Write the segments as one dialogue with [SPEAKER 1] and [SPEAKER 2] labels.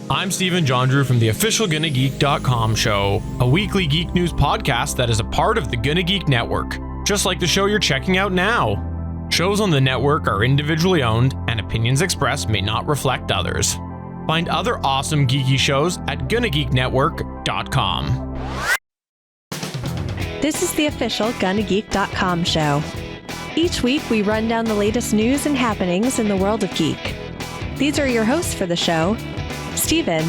[SPEAKER 1] I'm Stephen John Drew from the official GonnaGeek.com show, a weekly geek news podcast that is a part of the Gonna Geek Network, just like the show you're checking out now. Shows on the network are individually owned, and opinions expressed may not reflect others. Find other awesome geeky shows at GonnaGeekNetwork.com.
[SPEAKER 2] This is the official GonnaGeek.com show. Each week, we run down the latest news and happenings in the world of geek. These are your hosts for the show, Steven,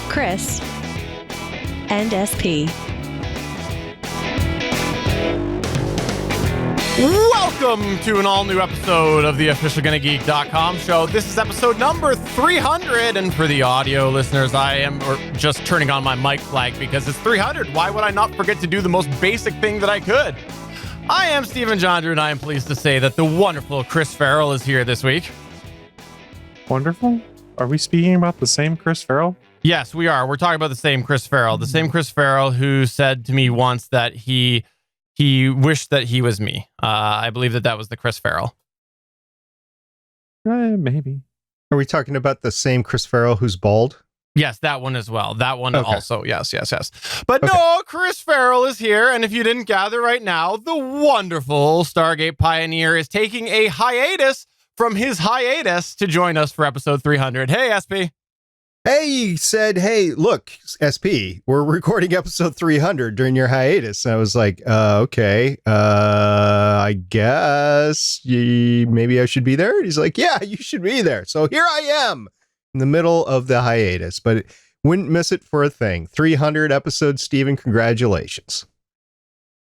[SPEAKER 2] Chris, and SP.
[SPEAKER 1] Welcome to an all-new episode of the official GonnaGeek.com show. This is episode number 300, and for the audio listeners, I am just turning on my mic flag because it's 300. Why would I not forget to do the most basic thing that I could? I am Stephen John Drew, and I am pleased to say that the wonderful Chris Farrell is here this week.
[SPEAKER 3] Wonderful? Are we speaking about the same Chris Farrell?
[SPEAKER 1] Yes, we are. We're talking about the same Chris Farrell. The same Chris Farrell who said to me once that he wished that he was me. I believe that was the Chris Farrell.
[SPEAKER 3] Maybe.
[SPEAKER 4] Are we talking about the same Chris Farrell who's bald?
[SPEAKER 1] Yes, that one as well. That one
[SPEAKER 4] Okay.
[SPEAKER 1] also. Yes. But
[SPEAKER 4] Okay.
[SPEAKER 1] No, Chris Farrell is here. And if you didn't gather right now, the wonderful Stargate Pioneer is taking a hiatus from his hiatus to join us for episode 300. Hey, SP.
[SPEAKER 4] Hey, you said, hey, look, SP, we're recording episode 300 during your hiatus. And I was like, okay, I guess maybe I should be there. And he's like, yeah, you should be there. So here I am in the middle of the hiatus, but wouldn't miss it for a thing. 300 episodes, Stephen, congratulations.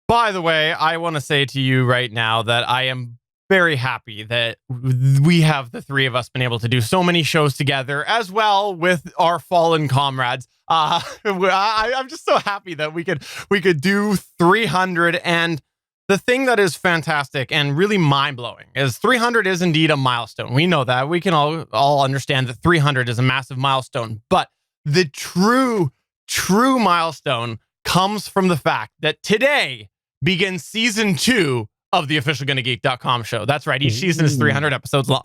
[SPEAKER 1] By the way, I want to say to you right now that I am very happy that we have, the three of us, been able to do so many shows together, as well with our fallen comrades. I'm just so happy that we could do 300. And the thing that is fantastic and really mind-blowing is 300 is indeed a milestone. We know that. We can all understand that 300 is a massive milestone. But the true milestone comes from the fact that today begins season 2 of the official GonnaGeek.com show. That's right. Each season is 300 episodes long.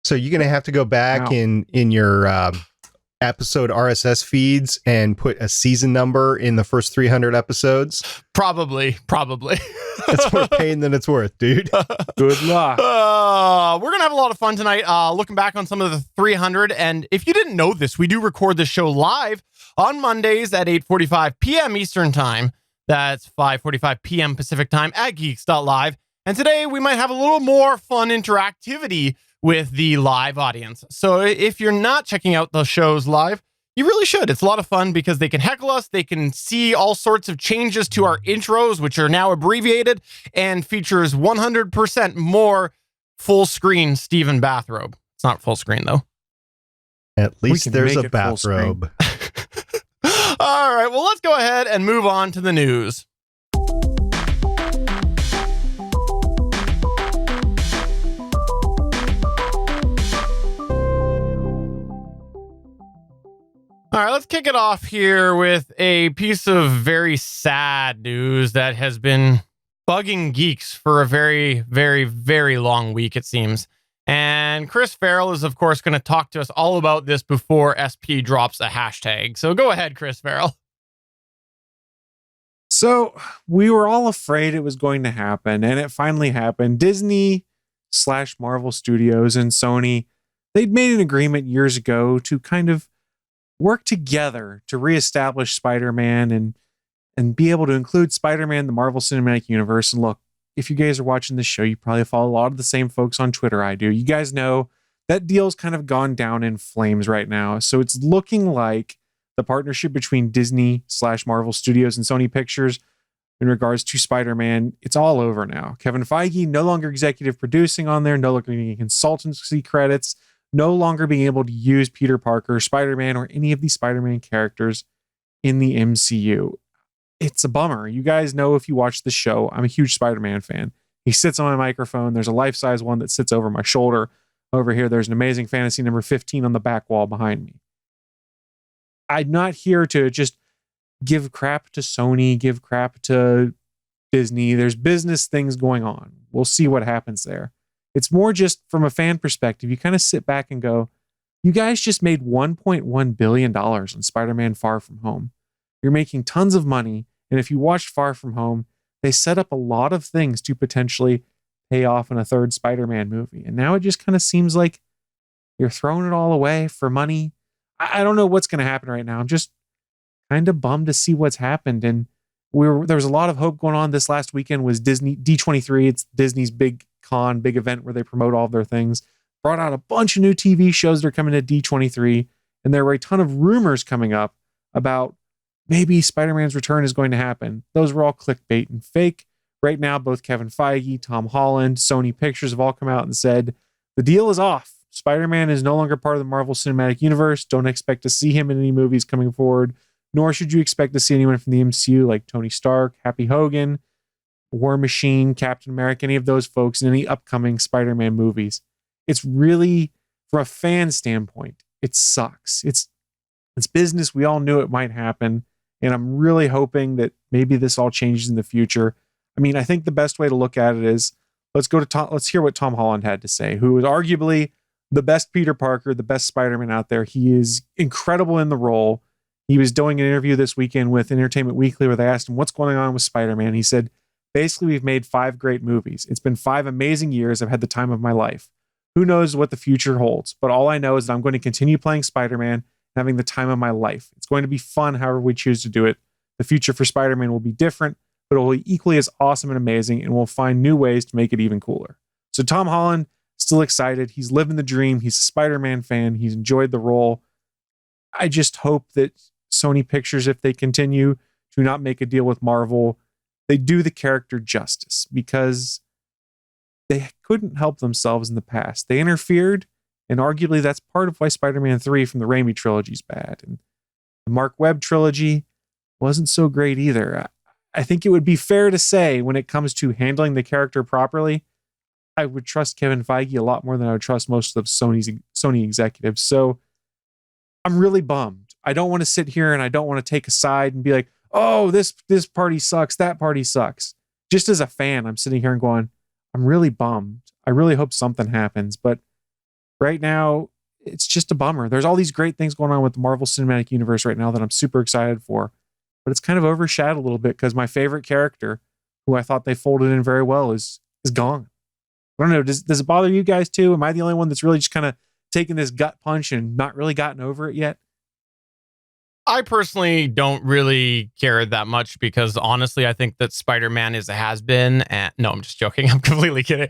[SPEAKER 4] So you're going to have to go back
[SPEAKER 3] Wow.
[SPEAKER 4] in your episode RSS feeds and put a season number in the first 300 episodes.
[SPEAKER 1] Probably.
[SPEAKER 4] That's more pain than it's worth, dude.
[SPEAKER 3] Good luck.
[SPEAKER 1] We're going to have a lot of fun tonight, looking back on some of the 300. And if you didn't know this, we do record this show live on Mondays at 8:45 p.m. Eastern Time. That's 5:45 p.m. Pacific Time at Geeks.live. And today we might have a little more fun interactivity with the live audience. So if you're not checking out the shows live, you really should. It's a lot of fun because they can heckle us. They can see all sorts of changes to our intros, which are now abbreviated and features 100% more full screen Steven bathrobe. It's not full screen though.
[SPEAKER 4] At least
[SPEAKER 3] can
[SPEAKER 4] there's
[SPEAKER 3] make
[SPEAKER 4] a
[SPEAKER 3] it full screen.
[SPEAKER 4] bathrobe.
[SPEAKER 1] All right, well, let's go ahead and move on to the news. All right, let's kick it off here with a piece of very sad news that has been bugging geeks for a very, very, very long week, it seems. And Chris Farrell is, of course, going to talk to us all about this before SP drops a hashtag. So go ahead, Chris Farrell.
[SPEAKER 3] So we were all afraid it was going to happen, and it finally happened. Disney/Marvel Studios and Sony, they'd made an agreement years ago to kind of work together to reestablish Spider-Man and be able to include Spider-Man in the Marvel Cinematic Universe. And look, if you guys are watching this show, you probably follow a lot of the same folks on Twitter I do. You guys know that deal's kind of gone down in flames right now. So it's looking like the partnership between Disney/Marvel Studios and Sony Pictures in regards to Spider-Man, it's all over now. Kevin Feige no longer executive producing on there, no longer getting consultancy credits, no longer being able to use Peter Parker, Spider-Man, or any of the Spider-Man characters in the MCU. It's a bummer. You guys know, if you watch the show, I'm a huge Spider-Man fan. He sits on my microphone. There's a life-size one that sits over my shoulder. Over here, there's an Amazing Fantasy number 15 on the back wall behind me. I'm not here to just give crap to Sony, give crap to Disney. There's business things going on. We'll see what happens there. It's more just from a fan perspective. You kind of sit back and go, You guys just made $1.1 billion on Spider-Man Far From Home. You're making tons of money. And if you watched Far From Home, they set up a lot of things to potentially pay off in a third Spider-Man movie. And now it just kind of seems like you're throwing it all away for money. I don't know what's going to happen right now. I'm just kind of bummed to see what's happened. And there was a lot of hope going on. This last weekend was Disney D23. It's Disney's big con, big event where they promote all of their things. Brought out a bunch of new TV shows that are coming to D23. And there were a ton of rumors coming up about maybe Spider-Man's return is going to happen. Those were all clickbait and fake. Right now, both Kevin Feige, Tom Holland, Sony Pictures have all come out and said, the deal is off. Spider-Man is no longer part of the Marvel Cinematic Universe. Don't expect to see him in any movies coming forward, nor should you expect to see anyone from the MCU like Tony Stark, Happy Hogan, War Machine, Captain America, any of those folks in any upcoming Spider-Man movies. It's really, from a fan standpoint, it sucks. It's business. We all knew it might happen. And I'm really hoping that maybe this all changes in the future. I mean, I think the best way to look at it is let's hear what Tom Holland had to say, who is arguably the best Peter Parker, the best Spider-Man out there. He is incredible in the role. He was doing an interview this weekend with Entertainment Weekly where they asked him what's going on with Spider-Man. He said, basically, we've made 5 great movies. It's been 5 amazing years. I've had the time of my life. Who knows what the future holds? But all I know is that I'm going to continue playing Spider-Man and having the time of my life. It's going to be fun however we choose to do it. The future for Spider-Man will be different, but it will be equally as awesome and amazing, and we'll find new ways to make it even cooler. So Tom Holland, still excited. He's living the dream. He's a Spider-Man fan. He's enjoyed the role. I just hope that Sony Pictures, if they continue to not make a deal with Marvel, they do the character justice, because they couldn't help themselves in the past. They interfered, and arguably that's part of why Spider-Man 3 from the Raimi trilogy is bad. And the Mark Webb trilogy wasn't so great either. I think it would be fair to say, when it comes to handling the character properly, I would trust Kevin Feige a lot more than I would trust most of Sony executives. So I'm really bummed. I don't want to sit here and I don't want to take a side and be like, oh, this party sucks, that party sucks. Just as a fan, I'm sitting here and going, I'm really bummed. I really hope something happens. But right now, it's just a bummer. There's all these great things going on with the Marvel Cinematic Universe right now that I'm super excited for. But it's kind of overshadowed a little bit because my favorite character, who I thought they folded in very well, is gone. I don't know. Does it bother you guys too? Am I the only one that's really just kind of taken this gut punch and not really gotten over it yet?
[SPEAKER 1] I personally don't really care that much because honestly, I think that Spider-Man is a has-been. And no, I'm just joking. I'm completely kidding.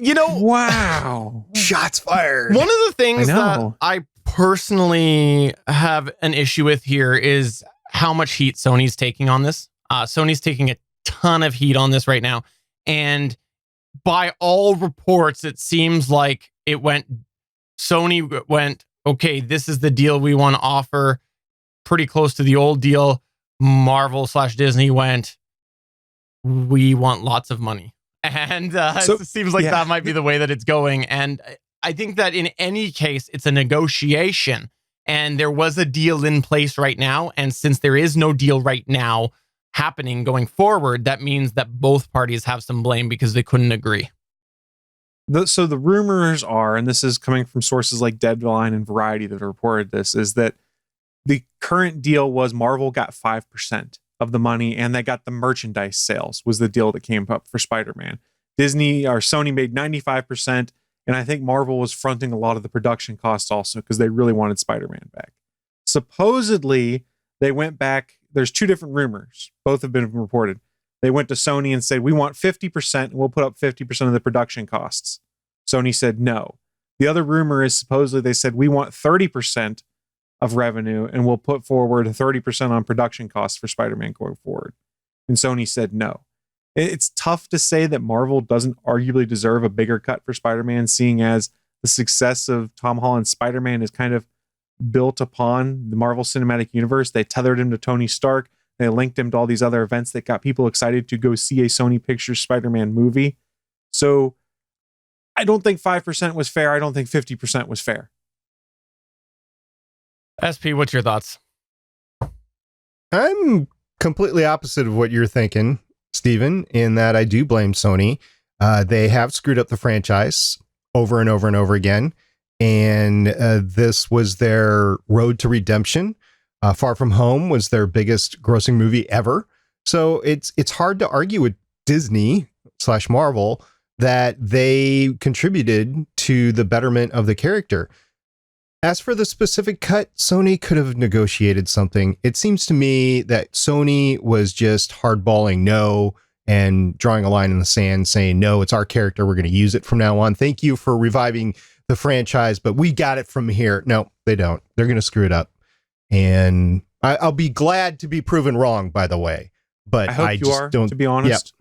[SPEAKER 3] Wow.
[SPEAKER 4] Shots fired.
[SPEAKER 1] One of the things that I personally have an issue with here is how much heat Sony's taking on this. Sony's taking a ton of heat on this right now. And by all reports, it seems like Sony went, okay, this is the deal we want to offer, pretty close to the old deal. Marvel/Disney went, we want lots of money. And it seems like that might be the way that it's going. And I think that in any case, it's a negotiation. And there was a deal in place right now. And since there is no deal right now happening going forward, that means that both parties have some blame because they couldn't agree.
[SPEAKER 3] So the rumors are, and this is coming from sources like Deadline and Variety that have reported this, is that the current deal was Marvel got 5% of the money and they got the merchandise sales was the deal that came up for Spider-Man. Disney or Sony made 95%, and I think Marvel was fronting a lot of the production costs also because they really wanted Spider-Man back. Supposedly, they went back. There's 2 different rumors. Both have been reported. They went to Sony and said, we want 50% and we'll put up 50% of the production costs. Sony said no. The other rumor is supposedly they said, we want 30% of revenue and we'll put forward 30% on production costs for Spider-Man going forward. And Sony said no. It's tough to say that Marvel doesn't arguably deserve a bigger cut for Spider-Man, seeing as the success of Tom Holland's Spider-Man is kind of built upon the Marvel Cinematic Universe. They tethered him to Tony Stark. They linked him to all these other events that got people excited to go see a Sony Pictures Spider-Man movie. So I don't think 5% was fair. I don't think 50% was fair.
[SPEAKER 1] SP, what's your thoughts?
[SPEAKER 4] I'm completely opposite of what you're thinking, Steven, in that I do blame Sony. They have screwed up the franchise over and over and over again. and this was their road to redemption. Far From Home was their biggest grossing movie ever. So it's hard to argue with Disney/Marvel that they contributed to the betterment of the character. As for the specific cut, Sony could have negotiated something. It seems to me that Sony was just hardballing no and drawing a line in the sand saying, no, it's our character. We're going to use it from now on. Thank you for reviving the franchise, but we got it from here. No, they don't. They're going to screw it up. And I'll be glad to be proven wrong, by the way. But
[SPEAKER 3] I hope to be honest.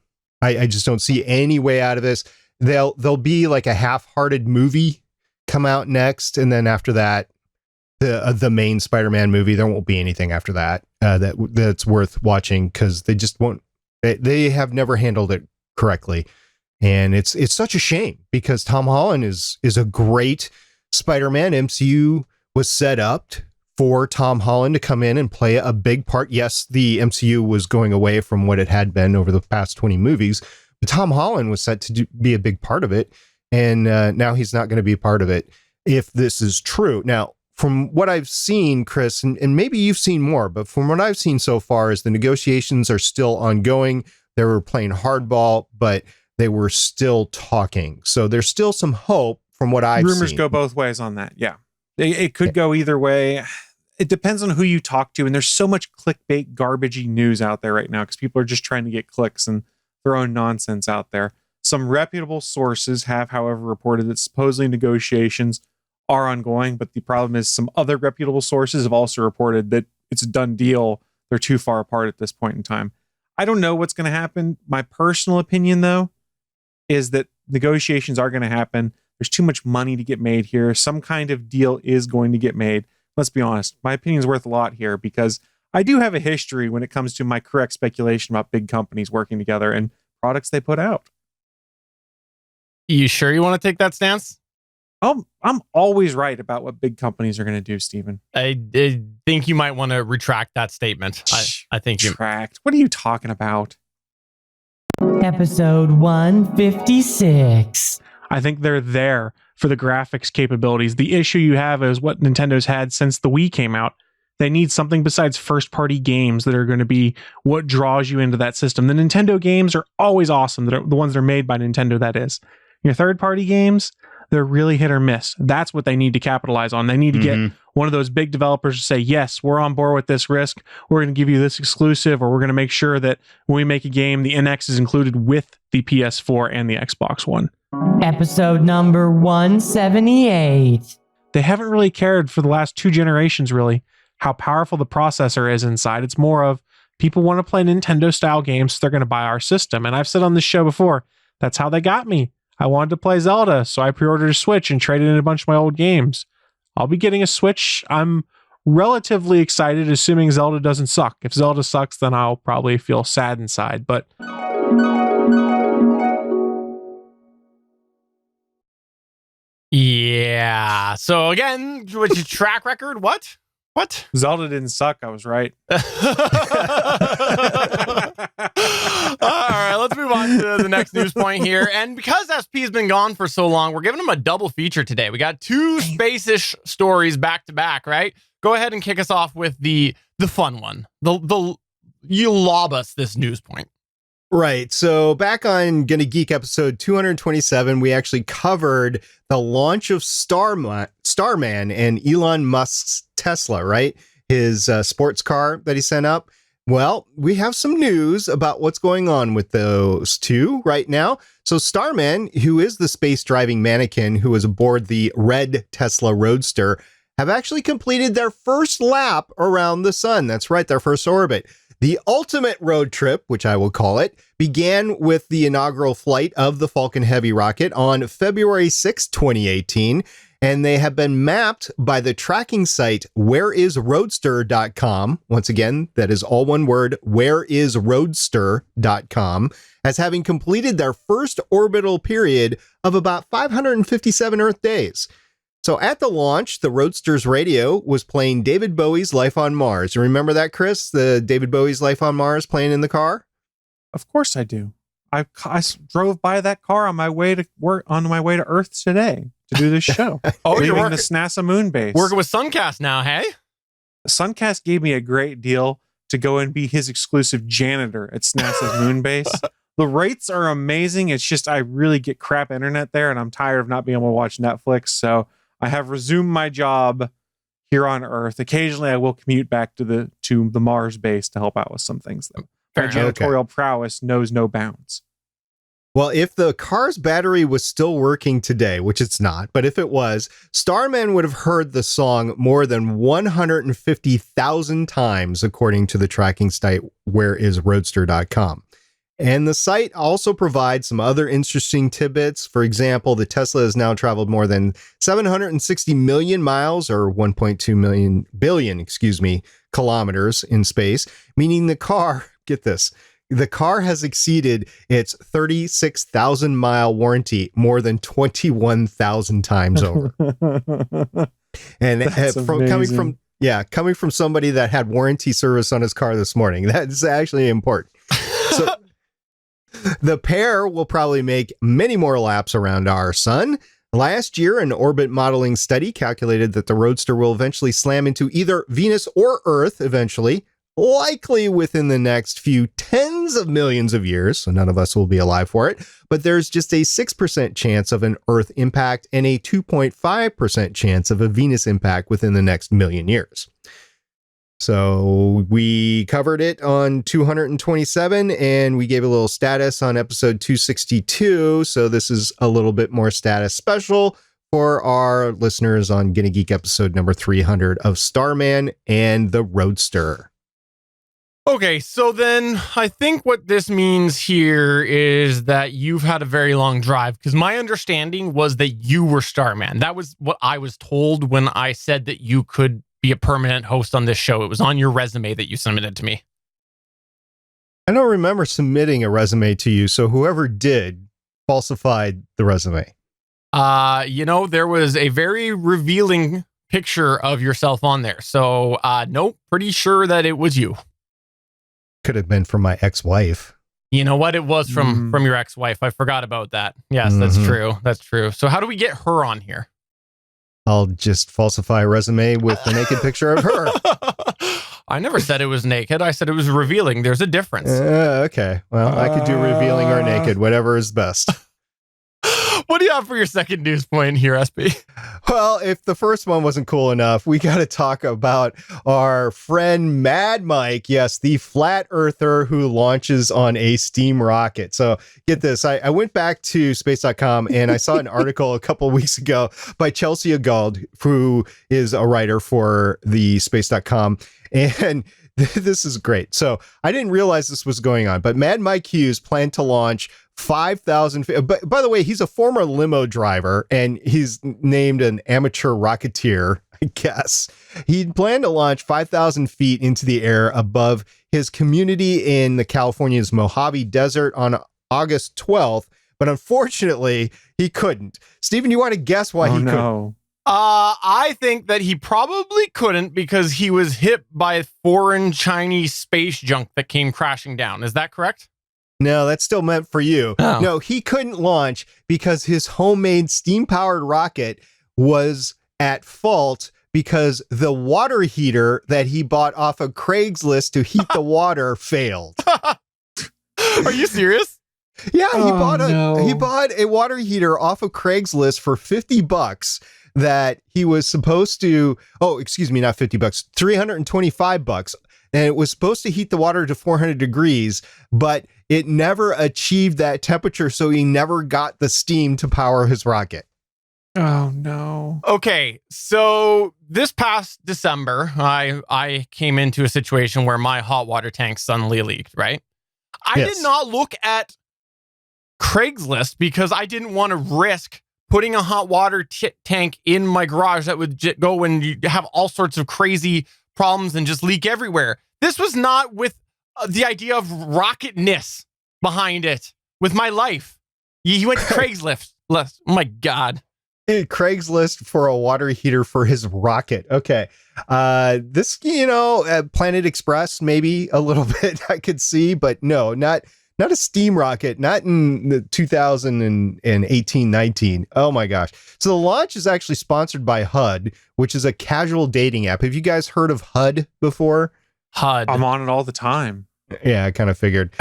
[SPEAKER 4] Yeah, I just don't see any way out of this. There'll be like a half-hearted movie come out next, and then after that, the main Spider-Man movie. There won't be anything after that that's worth watching because they just won't. They have never handled it correctly, and it's such a shame because Tom Holland is a great Spider-Man. MCU was set up for Tom Holland to come in and play a big part. Yes, the MCU was going away from what it had been over the past 20 movies, but Tom Holland was set to be a big part of it. And now he's not going to be a part of it if this is true. Now, from what I've seen, Chris, and maybe you've seen more, but from what I've seen so far is the negotiations are still ongoing. They were playing hardball, but they were still talking. So there's still some hope from what I've seen.
[SPEAKER 3] Rumors go both ways on that. Yeah. It could go either way. It depends on who you talk to. And there's so much clickbait, garbagey news out there right now because people are just trying to get clicks and throwing nonsense out there. Some reputable sources have, however, reported that supposedly negotiations are ongoing, but the problem is some other reputable sources have also reported that it's a done deal. They're too far apart at this point in time. I don't know what's going to happen. My personal opinion, though, is that negotiations are going to happen. There's too much money to get made here. Some kind of deal is going to get made. Let's be honest. My opinion is worth a lot here because I do have a history when it comes to my correct speculation about big companies working together and products they put out.
[SPEAKER 1] You sure you want to take that stance?
[SPEAKER 3] I'm always right about what big companies are going to do, Stephen.
[SPEAKER 1] I think you might want to retract that statement. I think you
[SPEAKER 3] retract. What are you talking about?
[SPEAKER 5] Episode 156.
[SPEAKER 3] I think they're there for the graphics capabilities. The issue you have is what Nintendo's had since the Wii came out. They need something besides first-party games that are going to be what draws you into that system. The Nintendo games are always awesome. The ones that are made by Nintendo, that is. Your third-party games, they're really hit or miss. That's what they need to capitalize on. They need to get one of those big developers to say, yes, we're on board with this risk. We're going to give you this exclusive, or we're going to make sure that when we make a game, the NX is included with the PS4 and the Xbox One.
[SPEAKER 5] Episode number 178.
[SPEAKER 3] They haven't really cared for the last 2 generations, really, how powerful the processor is inside. It's more of people want to play Nintendo-style games, so they're going to buy our system. And I've said on this show before, that's how they got me. I wanted to play Zelda, so I pre-ordered a Switch and traded in a bunch of my old games. I'll be getting a Switch. I'm relatively excited, assuming Zelda doesn't suck. If Zelda sucks, then I'll probably feel sad inside. But
[SPEAKER 1] yeah. So again, what's your track record? What?
[SPEAKER 3] Zelda didn't suck. I was right.
[SPEAKER 1] All right, let's move on to the next news point here. And because SP's been gone for so long, we're giving him a double feature today. We got 2 space-ish stories back to back, right? Go ahead and kick us off with the fun one. You lob us this news point.
[SPEAKER 4] Right. So back on Gonna Geek episode 227, we actually covered the launch of Starman and Elon Musk's Tesla, right? His sports car that he sent up. Well, we have some news about what's going on with those two right now. So Starman, who is the space driving mannequin who was aboard the red Tesla Roadster, have actually completed their first lap around the sun. That's right, their first orbit. The ultimate road trip, which I will call it, began with the inaugural flight of the Falcon Heavy rocket on February 6, 2018, and they have been mapped by the tracking site whereisroadster.com. Once again, that is all one word, whereisroadster.com, as having completed their first orbital period of about 557 Earth days. So at the launch, the Roadster's radio was playing David Bowie's Life on Mars. You remember that, Chris? The David Bowie's Life on Mars playing in the car?
[SPEAKER 3] Of course I do. drove by that car on my way to work, on my way to Earth today to do this show.
[SPEAKER 1] Oh, you're
[SPEAKER 3] leaving
[SPEAKER 1] working,
[SPEAKER 3] the NASA moon base.
[SPEAKER 1] working with Suncast now, hey?
[SPEAKER 3] Suncast gave me a great deal to go and be his exclusive janitor at NASA's moon base. The rates are amazing. It's just I really get crap internet there, and I'm tired of not being able to watch Netflix. So I have resumed my job here on Earth. Occasionally, I will commute back to the Mars base to help out with some things, though. My
[SPEAKER 1] Fair enough.
[SPEAKER 3] janitorial prowess knows no bounds.
[SPEAKER 4] Well, if the car's battery was still working today, which it's not, but if it was, Starman would have heard the song more than 150,000 times, according to the tracking site whereisroadster.com. And the site also provides some other interesting tidbits. For example, the Tesla has now traveled more than 760 million miles, or 1.2 billion, kilometers in space, meaning the car, get this, the car has exceeded its 36,000 mile warranty more than 21,000 times over. And coming from somebody that had warranty service on his car this morning, that's actually important. So the pair will probably make many more laps around our sun. Last year, an orbit modeling study calculated that the Roadster will eventually slam into either Venus or Earth eventually, likely within the next few tens of millions of years, so none of us will be alive for it, but there's just a 6% chance of an Earth impact and a 2.5% chance of a Venus impact within the next million years. So we covered it on 227, and we gave a little status on episode 262, so this is a little bit more status special for our listeners on Gonna Geek episode number 300 of Starman and the Roadster.
[SPEAKER 1] Okay, so then I think what this means here is that you've had a very long drive, because my understanding was that you were Starman. That was what I was told when I said that you could be a permanent host on this show. It was on your resume that you submitted to me.
[SPEAKER 4] I don't remember submitting a resume to you, so whoever did falsified the resume.
[SPEAKER 1] There was a very revealing picture of yourself on there. So, nope, pretty sure that it was you.
[SPEAKER 4] Could have been from my ex-wife.
[SPEAKER 1] You know what? It was from your ex-wife. I forgot about that. Yes, that's true. That's true. So how do we get her on here?
[SPEAKER 4] I'll just falsify a resume with a naked picture of her.
[SPEAKER 1] I never said it was naked. I said it was revealing. There's a difference.
[SPEAKER 4] Okay. Well, I could do revealing or naked, whatever is best.
[SPEAKER 1] What do you have for your second news point here, SP?
[SPEAKER 4] Well, if the first one wasn't cool enough, we got to talk about our friend Mad Mike. Yes, the flat earther who launches on a steam rocket. So get this. I went back to space.com and I saw an article a couple of weeks ago by Chelsea Agald, who is a writer for the space.com. And this is great. So I didn't realize this was going on, but Mad Mike Hughes planned to launch 5,000. But by the way, he's a former limo driver and he's named an amateur rocketeer, I guess. He planned to launch 5,000 feet into the air above his community in the California's Mojave Desert on August 12th. But unfortunately, he couldn't. Stephen, you want to guess why he couldn't?
[SPEAKER 1] I think that he probably couldn't because he was hit by foreign Chinese space junk that came crashing down. Is that correct?
[SPEAKER 4] No, that's still meant for you.
[SPEAKER 1] Oh.
[SPEAKER 4] No, he couldn't launch because his homemade steam-powered rocket was at fault because the water heater that he bought off of Craigslist to heat the water failed.
[SPEAKER 1] Are you serious?
[SPEAKER 4] Yeah, he bought a water heater off of Craigslist for $50 that he was supposed to, not $50, $325. And it was supposed to heat the water to 400 degrees, but it never achieved that temperature, so he never got the steam to power his rocket.
[SPEAKER 3] Oh, no.
[SPEAKER 1] Okay, so this past December, I came into a situation where my hot water tank suddenly leaked, right? I did not look at Craigslist because I didn't want to risk putting a hot water tank in my garage that would go and have all sorts of crazy problems and just leak everywhere. This was not with the idea of rocketness behind it with my life. He went to Craigslist. Oh my God.
[SPEAKER 4] Craigslist for a water heater for his rocket. Okay. This, Planet Express, maybe a little bit I could see, but no, not not a steam rocket, not in the 2018-19. Oh my gosh. So the launch is actually sponsored by HUD, which is a casual dating app. Have you guys heard of HUD before?
[SPEAKER 1] HUD.
[SPEAKER 3] I'm on it all the time.
[SPEAKER 4] Yeah, I kind of figured.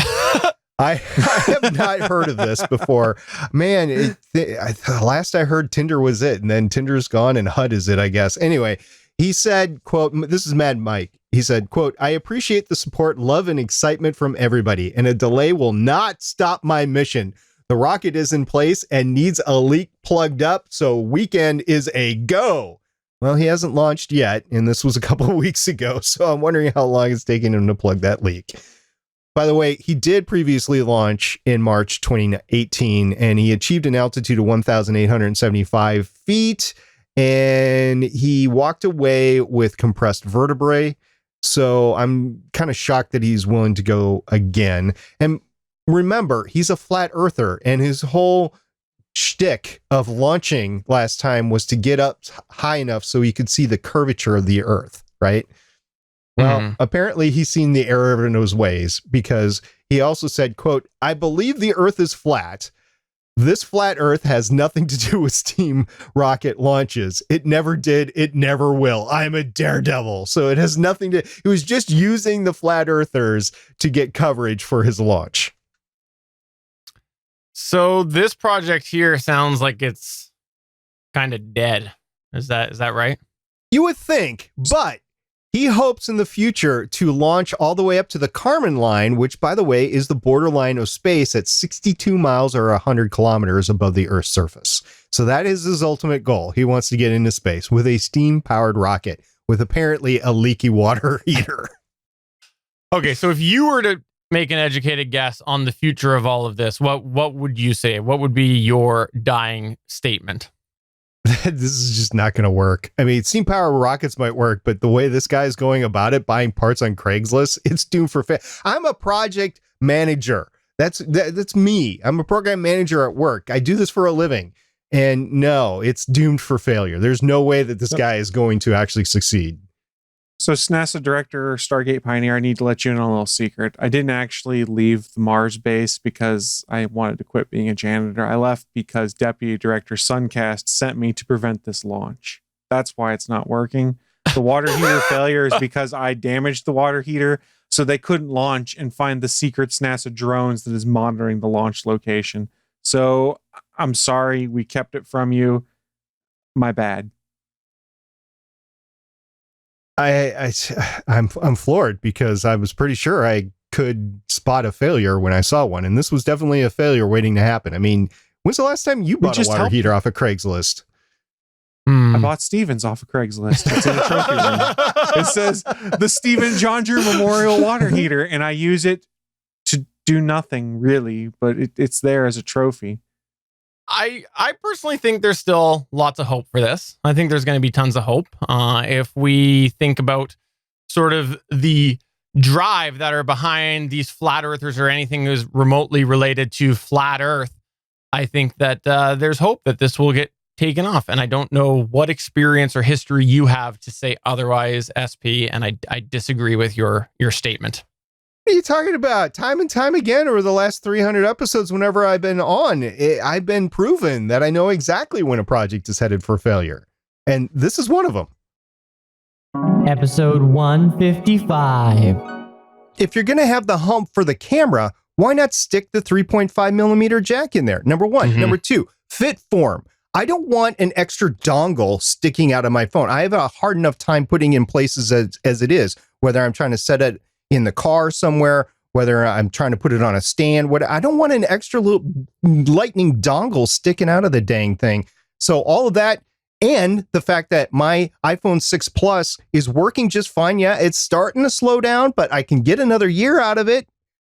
[SPEAKER 4] I have not heard of this before. Man, last I heard Tinder was it, and then Tinder's gone and HUD is it, I guess. Anyway, he said, quote, this is Mad Mike. He said, quote, I appreciate the support, love, and excitement from everybody, and a delay will not stop my mission. The rocket is in place and needs a leak plugged up, so weekend is a go. Well, he hasn't launched yet, and this was a couple of weeks ago, so I'm wondering how long it's taking him to plug that leak. By the way, he did previously launch in March 2018, and he achieved an altitude of 1,875 feet, and he walked away with compressed vertebrae. So I'm kind of shocked that he's willing to go again. And remember, he's a flat earther, and his whole shtick of launching last time was to get up high enough so he could see the curvature of the Earth, right? Well, apparently he's seen the error in his ways, because he also said, quote, I believe the Earth is flat. This flat Earth has nothing to do with steam rocket launches. It never did. It never will. I'm a daredevil. So it has nothing to, he was just using the flat earthers to get coverage for his launch.
[SPEAKER 1] So this project here sounds like it's kind of dead. Is that right?
[SPEAKER 4] You would think, but he hopes in the future to launch all the way up to the Kármán line, which, by the way, is the borderline of space at 62 miles or 100 kilometers above the Earth's surface. So that is his ultimate goal. He wants to get into space with a steam-powered rocket with apparently a leaky water heater.
[SPEAKER 1] Okay, so if you were to make an educated guess on the future of all of this, what would you say? What would be your dying statement?
[SPEAKER 4] This is just not going to work. I mean, steam power rockets might work, but the way this guy is going about it, buying parts on Craigslist, it's doomed for failure. I'm a project manager. That's me. I'm a program manager at work. I do this for a living. And no, it's doomed for failure. There's no way that this guy is going to actually succeed.
[SPEAKER 3] So, NASA Director, Stargate Pioneer, I need to let you in on a little secret. I didn't actually leave the Mars base because I wanted to quit being a janitor. I left because Deputy Director Suncast sent me to prevent this launch. That's why it's not working. The water heater failure is because I damaged the water heater, so they couldn't launch and find the secret NASA drones that is monitoring the launch location. So, I'm sorry we kept it from you. My bad.
[SPEAKER 4] I'm floored, because I was pretty sure I could spot a failure when I saw one, and this was definitely a failure waiting to happen. I mean, when's the last time you bought a water heater off of Craigslist?
[SPEAKER 3] I bought Stevens off of Craigslist. It's in a trophy room. It says the Stephen John Drew Memorial Water Heater, and I use it to do nothing really, but it's there as a trophy.
[SPEAKER 1] I personally think there's still lots of hope for this. I think there's going to be tons of hope. If we think about sort of the drive that are behind these flat earthers or anything that is remotely related to flat Earth, I think that there's hope that this will get taken off. And I don't know what experience or history you have to say otherwise, SP, and I disagree with your statement.
[SPEAKER 4] What are you talking about? Time and time again over the last 300 episodes, whenever I've been on, I've been proven that I know exactly when a project is headed for failure. And this is one of them.
[SPEAKER 5] Episode 155.
[SPEAKER 4] If you're going to have the hump for the camera, why not stick the 3.5 millimeter jack in there? Number one. Mm-hmm. Number two, fit form. I don't want an extra dongle sticking out of my phone. I have a hard enough time putting in places as it is, whether I'm trying to set it in the car somewhere, whether I'm trying to put it on a stand. I don't want an extra little lightning dongle sticking out of the dang thing. So all of that, and the fact that my iPhone 6 Plus is working just fine. Yeah, it's starting to slow down, but I can get another year out of it.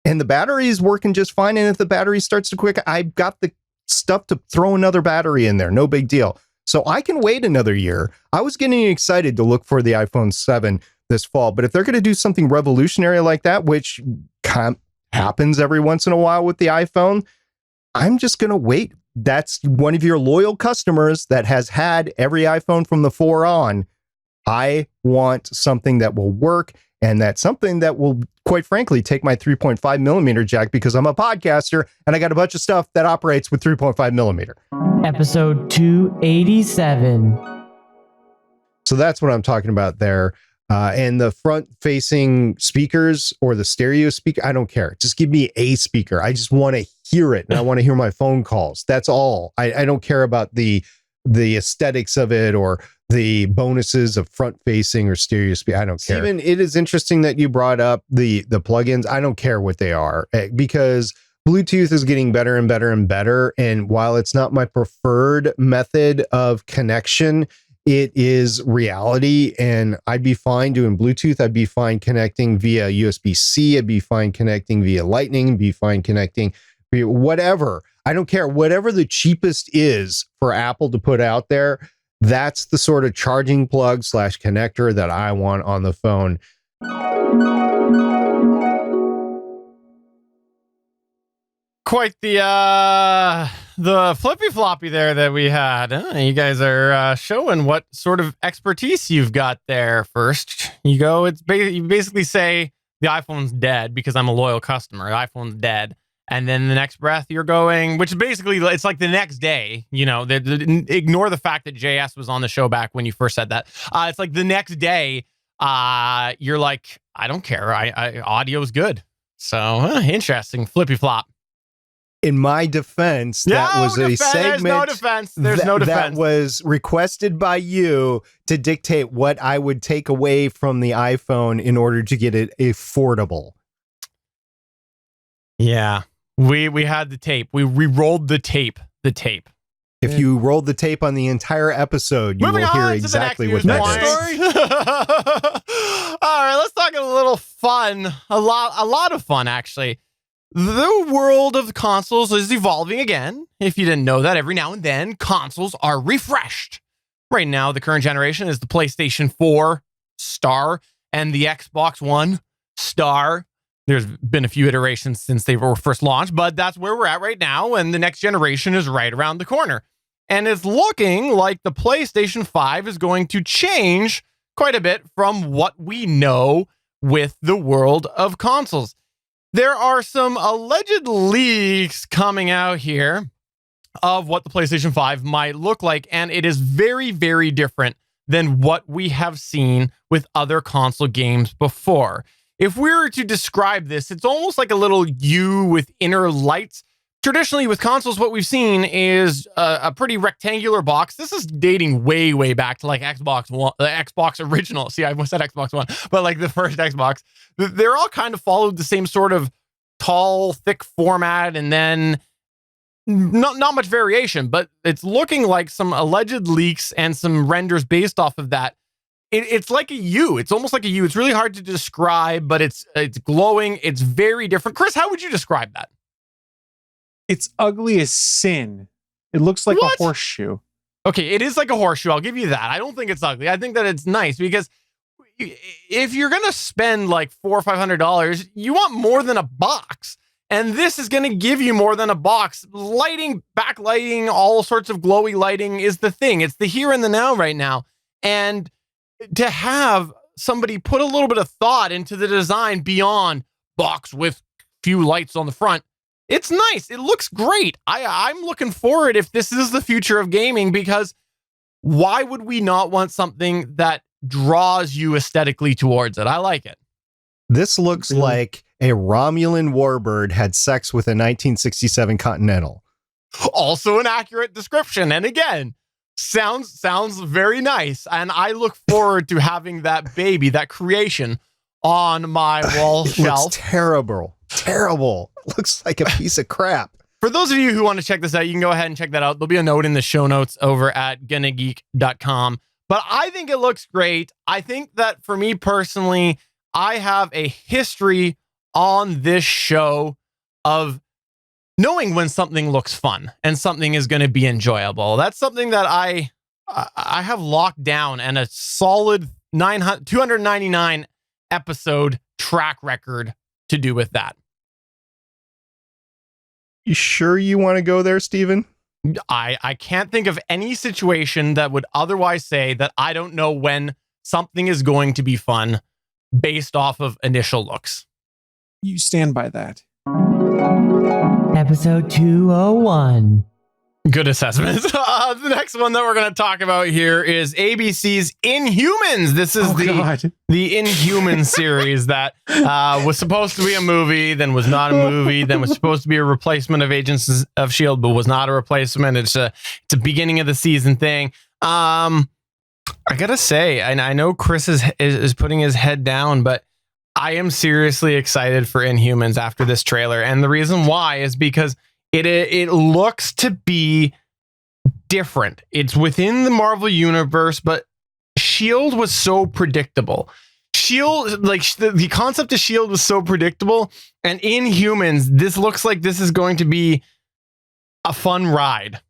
[SPEAKER 4] And the battery is working just fine. And if the battery starts to quick, I've got the stuff to throw another battery in there. No big deal. So I can wait another year. I was getting excited to look for the iPhone 7 this fall, but if they're going to do something revolutionary like that, which happens every once in a while with the iPhone, I'm just going to wait. That's one of your loyal customers that has had every iPhone from the 4 on. I want something that will work And that's something that will, quite frankly, take my 3.5 millimeter jack because I'm a podcaster and I got a bunch of stuff that operates with 3.5 millimeter.
[SPEAKER 5] Episode 287.
[SPEAKER 4] So that's what I'm talking about there. And the front-facing speakers or the stereo speaker, I don't care. Just give me a speaker. I just want to hear it, and I want to hear my phone calls. That's all. I don't care about the aesthetics of it or the bonuses of front-facing or stereo speaker. I don't care. Steven, it is interesting that you brought up the plugins. I don't care what they are because Bluetooth is getting better and better and better. And while it's not my preferred method of connection, it is reality, and I'd be fine doing Bluetooth. I'd be fine connecting via USB-C. I'd be fine connecting via Lightning. Be fine connecting via whatever. I don't care. Whatever the cheapest is for Apple to put out there, that's the sort of charging plug / connector that I want on the phone.
[SPEAKER 1] Quite the flippy floppy there that we had. You guys are showing what sort of expertise you've got there. First, you go. You basically say the iPhone's dead because I'm a loyal customer. The iPhone's dead, and then the next breath you're going, which is basically it's like the next day. You know, ignore the fact that JS was on the show back when you first said that. It's like the next day. You're like, I don't care. Audio's good. So interesting. Flippy flop.
[SPEAKER 4] In my defense, that was a segment.
[SPEAKER 1] There's no defense. There's no defense.
[SPEAKER 4] That was requested by you to dictate what I would take away from the iPhone in order to get it affordable.
[SPEAKER 1] Yeah, we had the tape. We re-rolled the tape.
[SPEAKER 4] If you rolled the tape on the entire episode, you will hear exactly what that
[SPEAKER 1] is. All right, let's talk a little fun. A lot of fun, actually. The world of consoles is evolving again. If you didn't know that, every now and then, consoles are refreshed. Right now, the current generation is the PlayStation 4 Star and the Xbox One Star. There's been a few iterations since they were first launched, but that's where we're at right now, and the next generation is right around the corner. And it's looking like the PlayStation 5 is going to change quite a bit from what we know with the world of consoles. There are some alleged leaks coming out here of what the PlayStation 5 might look like, and it is very, very different than what we have seen with other console games before. If we were to describe this, it's almost like a little U with inner lights. Traditionally, with consoles, what we've seen is a pretty rectangular box. This is dating way, way back to like Xbox One, the Xbox original. See, I almost said Xbox One, but like the first Xbox. They're all kind of followed the same sort of tall, thick format, and then not much variation. But it's looking like some alleged leaks and some renders based off of that. It's like a U. It's almost like a U. It's really hard to describe, but it's glowing. It's very different. Chris, how would you describe that?
[SPEAKER 3] It's ugly as sin. It looks like a horseshoe.
[SPEAKER 1] Okay, it is like a horseshoe. I'll give you that. I don't think it's ugly. I think that it's nice because if you're gonna spend like $400 or $500, you want more than a box, and this is gonna give you more than a box. Lighting, backlighting, all sorts of glowy lighting is the thing. It's the here and the now right now, and to have somebody put a little bit of thought into the design beyond box with few lights on the front. It's nice. It looks great. I'm looking forward if this is the future of gaming, because why would we not want something that draws you aesthetically towards it? I like it.
[SPEAKER 4] This looks like a Romulan warbird had sex with a 1967 Continental.
[SPEAKER 1] Also an accurate description. And again, sounds very nice. And I look forward to having that baby, that creation on my wall shelf.
[SPEAKER 4] Looks terrible. Looks like a piece of crap.
[SPEAKER 1] For those of you who want to check this out, you can go ahead and check that out. There'll be a note in the show notes over at GonnaGeek.com. But I think it looks great. I think that for me personally, I have a history on this show of knowing when something looks fun and something is going to be enjoyable. That's something that I have locked down, and a solid 299 episode track record to do with that.
[SPEAKER 4] You sure you want to go there, Steven?
[SPEAKER 1] I can't think of any situation that would otherwise say that I don't know when something is going to be fun based off of initial looks.
[SPEAKER 3] You stand by that.
[SPEAKER 5] Episode 201.
[SPEAKER 1] Good assessment. The next one that we're going to talk about here is ABC's Inhumans. This is the Inhumans series that was supposed to be a movie, then was not a movie, then was supposed to be a replacement of Agents of S.H.I.E.L.D., but was not a replacement. It's a beginning of the season thing. I got to say, and I know Chris is putting his head down, but I am seriously excited for Inhumans after this trailer. And the reason why is because it looks to be different. It's within the Marvel universe, but S.H.I.E.L.D. was so predictable. S.H.I.E.L.D., like the concept of S.H.I.E.L.D. was so predictable, and Inhumans, this looks like this is going to be a fun ride.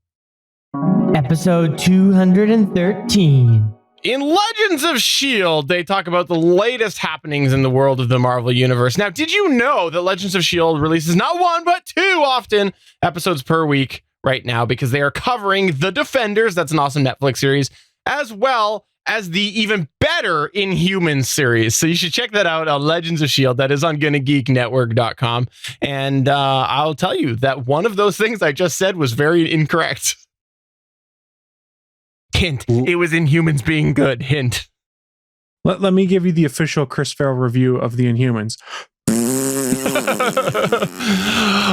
[SPEAKER 5] Episode 213.
[SPEAKER 1] In Legends of S.H.I.E.L.D., they talk about the latest happenings in the world of the Marvel Universe. Now, did you know that Legends of S.H.I.E.L.D. releases not one, but two often episodes per week right now because they are covering The Defenders, that's an awesome Netflix series, as well as the even better Inhumans series. So you should check that out on Legends of S.H.I.E.L.D. That is on GonnaGeekNetwork.com. And I'll tell you that one of those things I just said was very incorrect. Hint, it was Inhumans being good. Hint.
[SPEAKER 3] Let me give you the official Chris Farrell review of the Inhumans.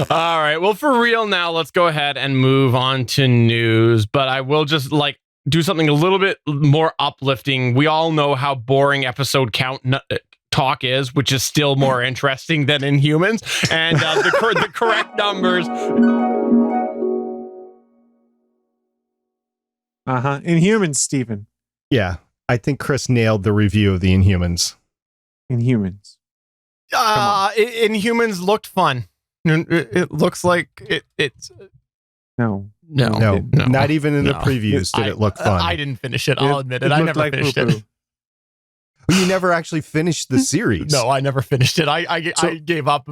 [SPEAKER 1] All right. Well, for real now, let's go ahead and move on to news. But I will just do something a little bit more uplifting. We all know how boring episode count talk is, which is still more interesting than Inhumans. And the correct numbers.
[SPEAKER 3] Inhumans, Stephen.
[SPEAKER 4] Yeah, I think Chris nailed the review of the Inhumans.
[SPEAKER 3] Inhumans.
[SPEAKER 1] Inhumans looked fun. It looks like it's
[SPEAKER 3] No,
[SPEAKER 4] not even in the previews did it look fun.
[SPEAKER 1] I didn't finish it. I'll admit it. I never finished it.
[SPEAKER 4] You never actually finished the series.
[SPEAKER 1] No, I never finished it. I gave up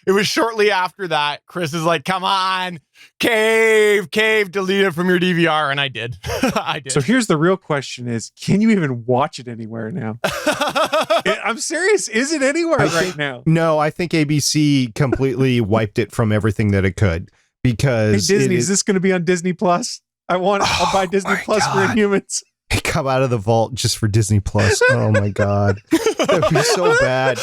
[SPEAKER 1] it was shortly after that. Chris is like, come on, cave, delete it from your DVR. And I did. I did.
[SPEAKER 3] So here's the real question is, can you even watch it anywhere now? I'm serious. Is it anywhere now?
[SPEAKER 4] No, I think ABC completely wiped it from everything that it could because
[SPEAKER 3] Disney, is this going to be on Disney Plus? I'll buy Disney Plus for Inhumans.
[SPEAKER 4] Come out of the vault just for Disney Plus. Oh my God. That'd be so bad.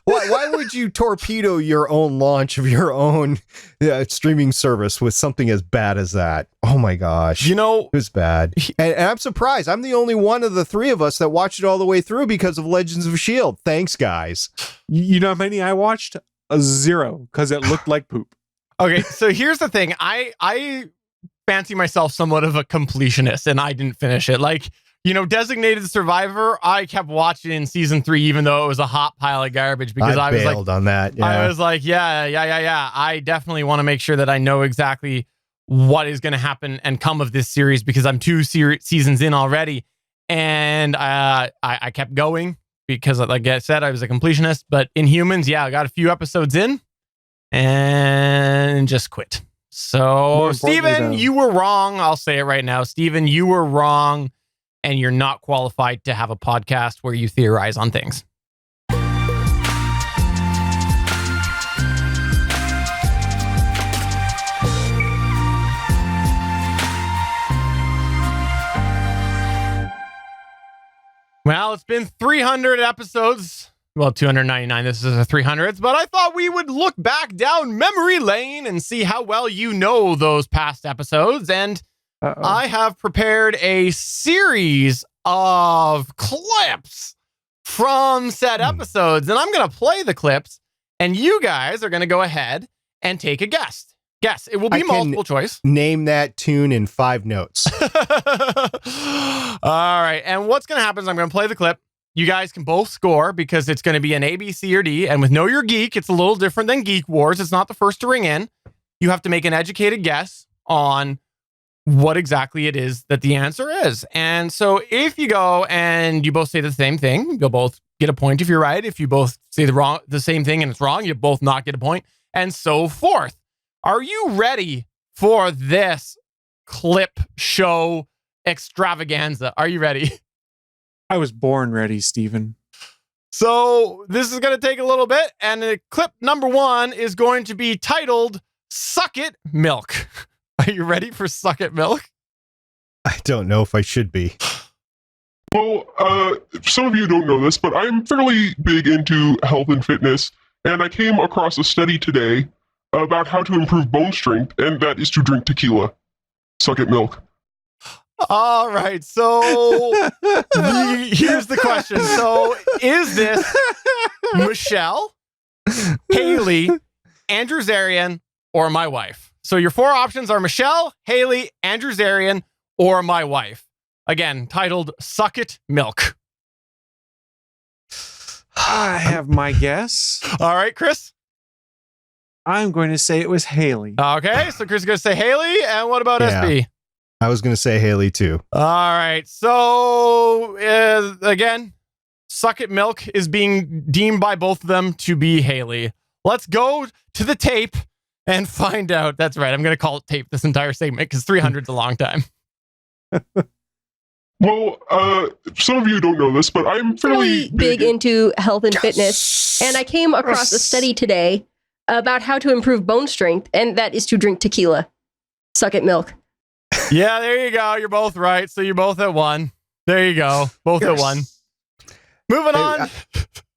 [SPEAKER 4] Why would you torpedo your own launch of your own streaming service with something as bad as that? Oh my gosh.
[SPEAKER 1] You know,
[SPEAKER 4] it was bad. And I'm surprised. I'm the only one of the three of us that watched it all the way through because of Legends of S.H.I.E.L.D. Thanks, guys.
[SPEAKER 3] You know how many I watched? 0, because it looked like poop.
[SPEAKER 1] Okay, so here's the thing. I fancy myself somewhat of a completionist, and I didn't finish it. Designated Survivor, I kept watching in season 3, even though it was a hot pile of garbage because I was
[SPEAKER 4] bailed on that. Yeah.
[SPEAKER 1] I was like, yeah. I definitely want to make sure that I know exactly what is going to happen and come of this series because I'm 2 seasons in already. And I kept going because, like I said, I was a completionist. But Inhumans, I got a few episodes in and just quit. So, Steven, you were wrong. I'll say it right now. Steven, you were wrong, and you're not qualified to have a podcast where you theorize on things. Well, it's been 300 episodes. Well, 299. This is a 300th, but I thought we would look back down memory lane and see how well you know those past episodes. And I have prepared a series of clips from said episodes, and I'm going to play the clips, and you guys are going to go ahead and take a guess. Guess. It will be multiple choice.
[SPEAKER 4] Name that tune in 5 notes.
[SPEAKER 1] All right. And what's going to happen is I'm going to play the clip. You guys can both score because it's going to be an A, B, C, or D. And with Know Your Geek, it's a little different than Geek Wars. It's not the first to ring in. You have to make an educated guess on what exactly it is that the answer is. And so if you go and you both say the same thing, you'll both get a point if you're right. If you both say the same thing and it's wrong, you both not get a point, and so forth. Are you ready for this clip show extravaganza? Are you ready?
[SPEAKER 3] I was born ready, Stephen.
[SPEAKER 1] So this is going to take a little bit, and clip number 1 is going to be titled Suck It Milk. Are you ready for Suck It Milk?
[SPEAKER 4] I don't know if I should be.
[SPEAKER 6] Well, some of you don't know this, but I'm fairly big into health and fitness, and I came across a study today about how to improve bone strength, and that is to drink tequila. Suck it milk.
[SPEAKER 1] All right, so here's the question. So is this Michelle, Haley, Andrew Zarian, or my wife? So your 4 options are Michelle, Haley, Andrew Zarian, or my wife. Again, titled Suck It Milk.
[SPEAKER 3] I have my guess.
[SPEAKER 1] All right, Chris?
[SPEAKER 3] I'm going to say it was Haley.
[SPEAKER 1] Okay, so Chris is going to say Haley, and what about
[SPEAKER 4] Yeah.
[SPEAKER 1] SB?
[SPEAKER 4] I was going to say Haley too.
[SPEAKER 1] All right. So again, Suck It Milk is being deemed by both of them to be Haley. Let's go to the tape and find out. That's right. I'm going to call it tape this entire segment because 300 is a long time.
[SPEAKER 6] Well, some of you don't know this, but I'm fairly
[SPEAKER 7] really big into health and fitness, and I came across a study today about how to improve bone strength, and that is to drink tequila. Suck it milk.
[SPEAKER 1] Yeah, there you go. You're both right. So you're both at 1. There you go. Both at 1. Moving on.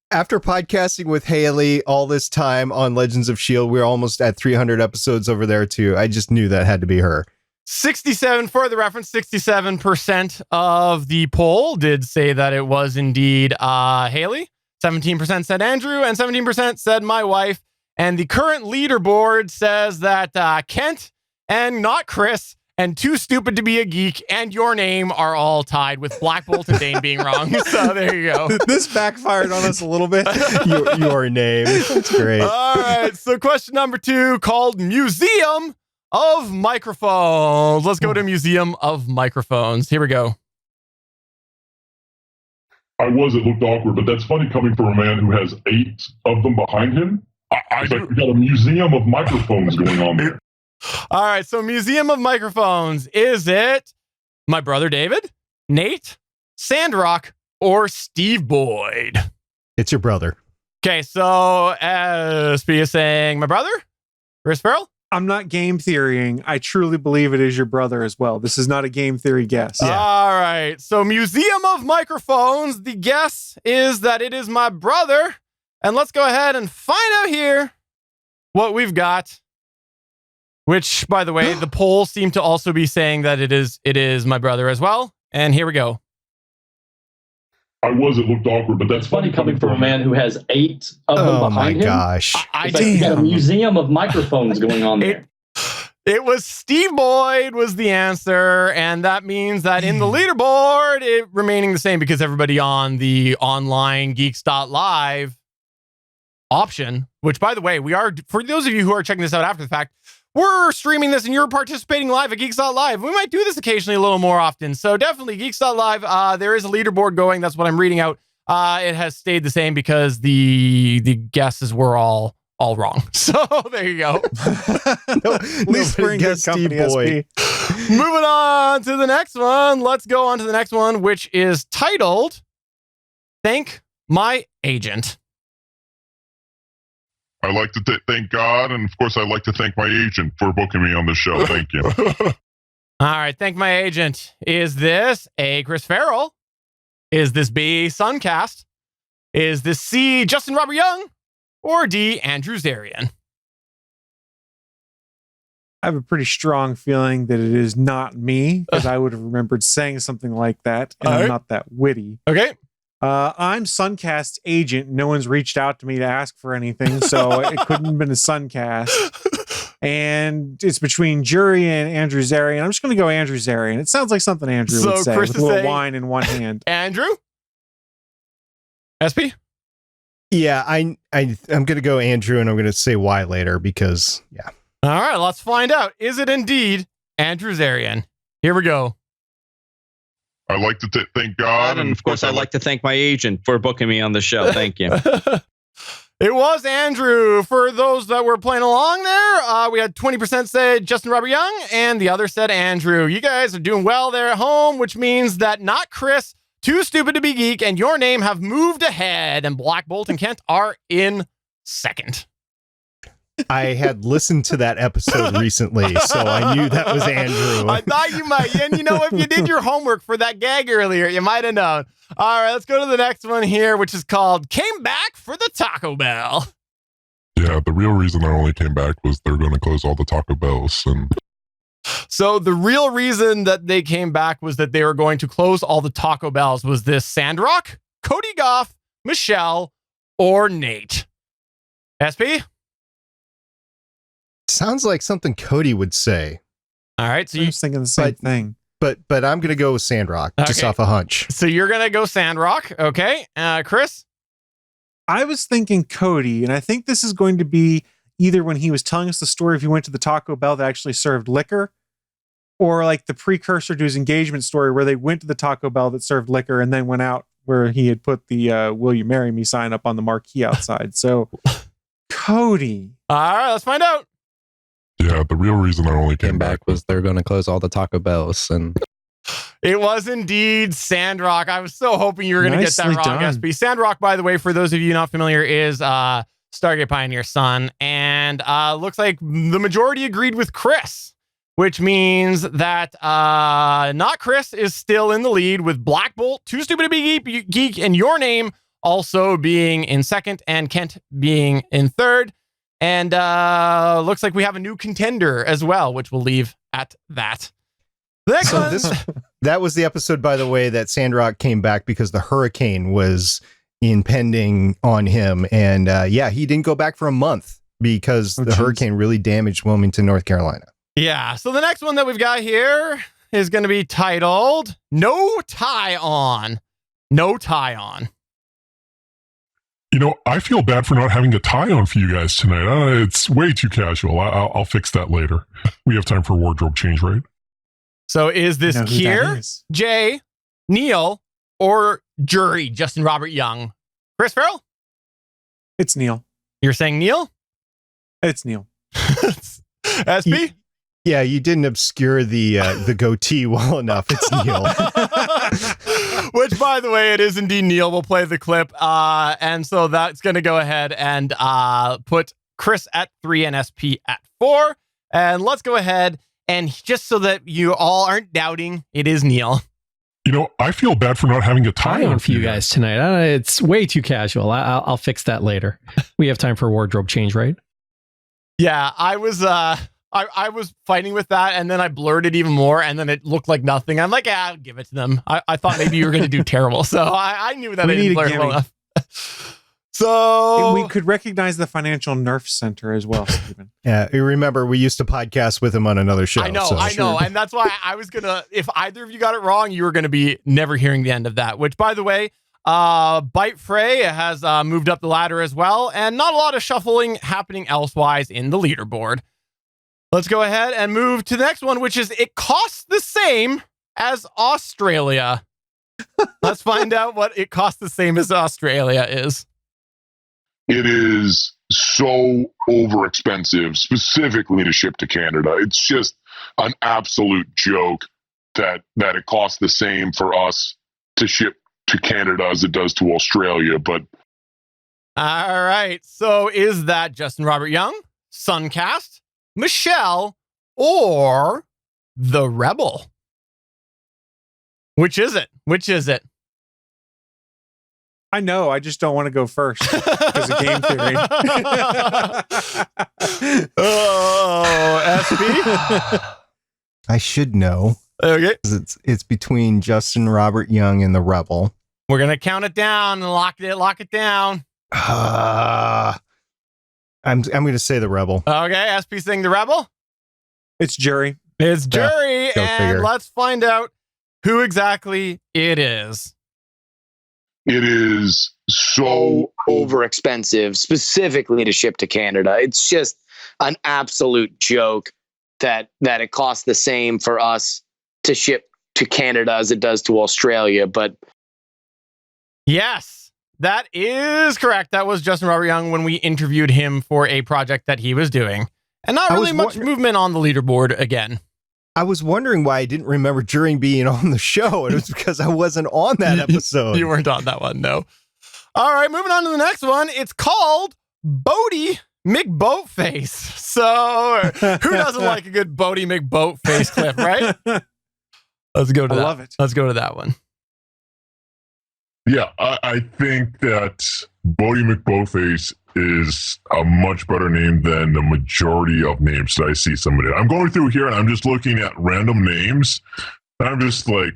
[SPEAKER 4] After podcasting with Haley all this time on Legends of S.H.I.E.L.D., we're almost at 300 episodes over there too. I just knew that had to be her.
[SPEAKER 1] 67, for the reference, 67% of the poll did say that it was indeed Haley. 17% said Andrew, and 17% said my wife. And the current leaderboard says that Kent and not Chris and Too Stupid to Be a Geek and Your Name are all tied, with Black Bolt and Dane being wrong. So there you go.
[SPEAKER 3] This backfired on us a little bit.
[SPEAKER 4] Your name. That's great.
[SPEAKER 1] All right. So question number 2, called Museum of Microphones. Let's go to Museum of Microphones. Here we go.
[SPEAKER 6] it looked awkward, but that's funny coming from a man who has 8 of them behind him. It's like we got a museum of microphones going on there.
[SPEAKER 1] All right. So Museum of Microphones. Is it my brother David, Nate, Sandrock, or Steve Boyd?
[SPEAKER 4] It's your brother.
[SPEAKER 1] Okay. So SB is saying my brother, Chris Farrell.
[SPEAKER 3] I'm not game theorying. I truly believe it is your brother as well. This is not a game theory guess.
[SPEAKER 4] Yeah.
[SPEAKER 1] All right. So Museum of Microphones. The guess is that it is my brother. And let's go ahead and find out here what we've got. Which, by the way, the polls seem to also be saying that it is my brother as well. And here we go.
[SPEAKER 6] It looked awkward, but that's
[SPEAKER 8] funny coming from a man who has 8 of them behind him.
[SPEAKER 4] Oh my gosh.
[SPEAKER 8] It's like you got a museum of microphones going on there.
[SPEAKER 1] It was Steve Boyd was the answer, and that means that in the leaderboard, it remaining the same because everybody on the online Geeks.live option, which, by the way, we are, for those of you who are checking this out after the fact, we're streaming this and you're participating live at Geeks.live. We might do this occasionally a little more often. So definitely Geeks.live. There is a leaderboard going. That's what I'm reading out. It has stayed the same because the guesses were all wrong. So there you go.
[SPEAKER 3] At least we're in good company, SB.
[SPEAKER 1] Moving on to the next one. Let's go on to the next one, which is titled Thank My Agent.
[SPEAKER 9] I like to thank God, and of course, I'd like to thank my agent for booking me on the show. Thank you.
[SPEAKER 1] All right, thank my agent. Is this A, Chris Farrell? Is this B, Suncast? Is this C, Justin Robert Young? Or D, Andrew Zarian?
[SPEAKER 3] I have a pretty strong feeling that it is not me, because I would have remembered saying something like that, and I'm not that witty.
[SPEAKER 1] Okay.
[SPEAKER 3] I'm Suncast's agent. No one's reached out to me to ask for anything, so it couldn't have been a Suncast. And it's between Jury and Andrew Zarian. I'm just going to go Andrew Zarian. It sounds like something Andrew would say,
[SPEAKER 1] Chris
[SPEAKER 3] with
[SPEAKER 1] is
[SPEAKER 3] a little
[SPEAKER 1] saying
[SPEAKER 3] wine in one hand.
[SPEAKER 1] Andrew? SP?
[SPEAKER 4] Yeah, I'm going to go Andrew, and I'm going to say why later because, yeah.
[SPEAKER 1] All right, let's find out. Is it indeed Andrew Zarian? Here we go.
[SPEAKER 9] I like to thank God,
[SPEAKER 10] and of course, I'd like to thank my agent for booking me on the show. Thank you.
[SPEAKER 1] It was Andrew. For those that were playing along there, we had 20% said Justin Robert Young, and the other said Andrew. You guys are doing well there at home, which means that not Chris, Too Stupid to Be Geek, and Your Name have moved ahead, and Black Bolt and Kent are in second.
[SPEAKER 4] I had listened to that episode recently, so I knew that was Andrew.
[SPEAKER 1] I thought you might. And you know, if you did your homework for that gag earlier, you might have known. All right, let's go to the next one here, which is called Came Back for the Taco Bell.
[SPEAKER 6] Yeah, the real reason I only came back was they're going to close all the Taco Bells. And
[SPEAKER 1] So the real reason that they came back was that they were going to close all the Taco Bells. Was this Sandrock, Cody Goff, Michelle, or Nate? SP?
[SPEAKER 4] Sounds like something Cody would say.
[SPEAKER 1] All right, so
[SPEAKER 3] I
[SPEAKER 1] you
[SPEAKER 3] was thinking the same thing.
[SPEAKER 4] But I'm going to go with Sandrock, just
[SPEAKER 1] Okay.
[SPEAKER 4] off a hunch.
[SPEAKER 1] So you're going to go Sandrock. Okay. Chris?
[SPEAKER 3] I was thinking Cody, and I think this is going to be either when he was telling us the story if he went to the Taco Bell that actually served liquor, or like the precursor to his engagement story where they went to the Taco Bell that served liquor and then went out where he had put the Will You Marry Me sign up on the marquee outside. So Cody.
[SPEAKER 1] All right, let's find out.
[SPEAKER 6] yeah, the real reason I only came back was
[SPEAKER 11] they're going to close all the Taco Bells. And
[SPEAKER 1] It was indeed Sandrock. I was so hoping you were going to get that
[SPEAKER 3] Nicely
[SPEAKER 1] wrong,
[SPEAKER 3] done.
[SPEAKER 1] SP. Sandrock, by the way, for those of you not familiar, is Stargate Pioneer's son. And looks like the majority agreed with Chris, which means that not Chris is still in the lead with Black Bolt, Too Stupid to Be Geek, and Your Name also being in second, and Kent being in third. And looks like we have a new contender as well, which we'll leave at that. The next
[SPEAKER 4] So
[SPEAKER 1] one-
[SPEAKER 4] that was the episode, by the way, that Sandrock came back because the hurricane was impending on him. And yeah, he didn't go back for a month because the
[SPEAKER 3] geez.
[SPEAKER 4] hurricane really damaged Wilmington, North Carolina.
[SPEAKER 1] Yeah. So the next one that we've got here is going to be titled No Tie On. No Tie On.
[SPEAKER 6] You know, I feel bad for not having a tie on for you guys tonight. It's way too casual. I'll fix that later. We have time for wardrobe change, right?
[SPEAKER 1] So is this
[SPEAKER 3] I know who
[SPEAKER 1] Kier,
[SPEAKER 3] that is.
[SPEAKER 1] Jay, Neil, or Jury, Justin Robert Young? Chris Farrell?
[SPEAKER 3] It's Neil.
[SPEAKER 1] You're saying Neil?
[SPEAKER 3] It's Neil.
[SPEAKER 1] SP?
[SPEAKER 4] Yeah, you didn't obscure the goatee well enough. It's Neil.
[SPEAKER 1] Which, by the way, it is indeed Neil. We'll play the clip. And so that's going to go ahead and put Chris at 3 and SP at 4. And let's go ahead and just so that you all aren't doubting, it is Neil.
[SPEAKER 6] You know, I feel bad for not having a tie on
[SPEAKER 11] for you guys tonight. It's way too casual. I'll fix that later. We have time for wardrobe change, right?
[SPEAKER 1] Yeah, I was I was fighting with that, and then I blurted even more, and then it looked like nothing. I'm like, I'll give it to them. I thought maybe you were going to do terrible, so I knew that
[SPEAKER 3] We
[SPEAKER 1] I didn't
[SPEAKER 3] need a
[SPEAKER 1] blur it well
[SPEAKER 3] gimme.
[SPEAKER 1] enough. So
[SPEAKER 3] We could recognize the Financial Nerf Center as well, Stephen.
[SPEAKER 4] Yeah, you remember we used to podcast with him on another show.
[SPEAKER 1] I know,
[SPEAKER 4] so-
[SPEAKER 1] and that's why I was gonna. If either of you got it wrong, you were gonna be never hearing the end of that. Which, by the way, Bite Frey has moved up the ladder as well, and not a lot of shuffling happening elsewise in the leaderboard. Let's go ahead and move to the next one, which is it costs the same as Australia. Let's find out what it costs the same as Australia is.
[SPEAKER 9] It is so over expensive, specifically to ship to Canada. It's just an absolute joke that it costs the same for us to ship to Canada as it does to Australia. But
[SPEAKER 1] All right. So is that Justin Robert Young, Suncast, Michelle, or The Rebel? Which is it? Which is it?
[SPEAKER 3] I know. I just don't want to go first because of game theory.
[SPEAKER 1] Oh, SP?
[SPEAKER 4] I should know.
[SPEAKER 1] Okay.
[SPEAKER 4] 'Cause It's between Justin Robert Young and the Rebel.
[SPEAKER 1] We're going to count it down and lock it down.
[SPEAKER 4] I'm going to say the Rebel.
[SPEAKER 1] Okay. SP saying The Rebel?
[SPEAKER 3] It's Jury.
[SPEAKER 1] It's Jury.
[SPEAKER 4] go
[SPEAKER 1] And
[SPEAKER 4] figure.
[SPEAKER 1] let's find out who exactly it is.
[SPEAKER 9] it is so
[SPEAKER 12] over expensive, specifically to ship to Canada. It's just an absolute joke that it costs the same for us to ship to Canada as it does to Australia. But
[SPEAKER 1] Yes, that is correct. That was Justin Robert Young when we interviewed him for a project that he was doing. And not
[SPEAKER 4] I
[SPEAKER 1] really
[SPEAKER 4] was
[SPEAKER 1] much
[SPEAKER 4] wonder-
[SPEAKER 1] movement on the leaderboard again.
[SPEAKER 4] I was wondering why I didn't remember during being on the show. And it was because I wasn't on that episode.
[SPEAKER 1] You weren't on that one, no. All right, moving on to the next one. It's called Bodie McBoatface. So who doesn't like a good Bodie McBoatface clip, right? Let's go to that. I love it. Let's go to that one.
[SPEAKER 9] Yeah, I think that Bodie McBoatface is a much better name than the majority of names that I see somebody. I'm going through here and I'm just looking at random names. And I'm just like,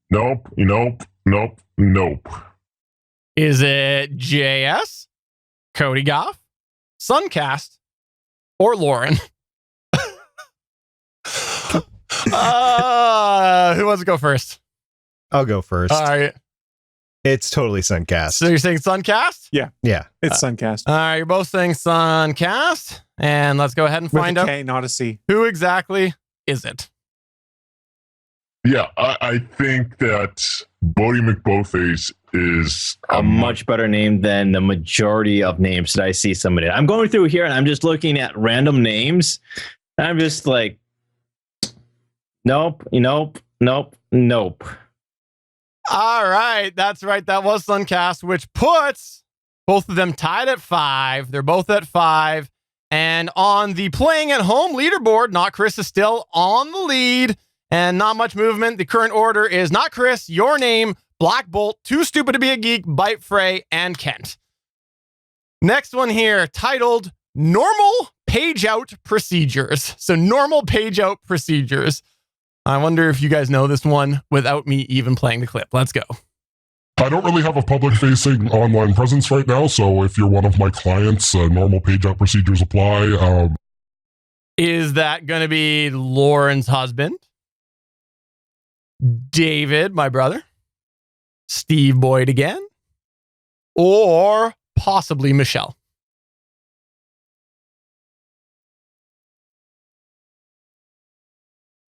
[SPEAKER 9] nope.
[SPEAKER 1] Is it JS, Cody Goff, Suncast, or Lauren? Who wants to go first?
[SPEAKER 4] I'll go first.
[SPEAKER 1] All right.
[SPEAKER 4] It's totally Suncast.
[SPEAKER 1] So you're saying Suncast?
[SPEAKER 3] Yeah. It's Suncast.
[SPEAKER 1] All right, you're both saying Suncast. And let's go ahead and find out.
[SPEAKER 3] With a K, not a C.
[SPEAKER 1] Who exactly is it?
[SPEAKER 9] Yeah, I think that Bodie McBoatface is
[SPEAKER 10] a much better name than the majority of names that I see somebody. I'm going through here and I'm just looking at random names. And I'm just like, nope.
[SPEAKER 1] All right, that's right. That was Suncast, which puts both of them tied at 5. They're both at 5. And on the playing at home leaderboard, Not Chris is still on the lead and not much movement. The current order is Not Chris, Your Name, Black Bolt, Too Stupid to Be a Geek, Bite Frey, and Kent. Next one here, titled Normal Page Out Procedures. So normal page out procedures. I wonder if you guys know this one without me even playing the clip. Let's go.
[SPEAKER 6] I don't really have a public-facing online presence right now, so if you're one of my clients, normal page-out procedures apply.
[SPEAKER 1] Is that going to be Lauren's husband? David, my brother? Steve Boyd again? Or possibly Michelle?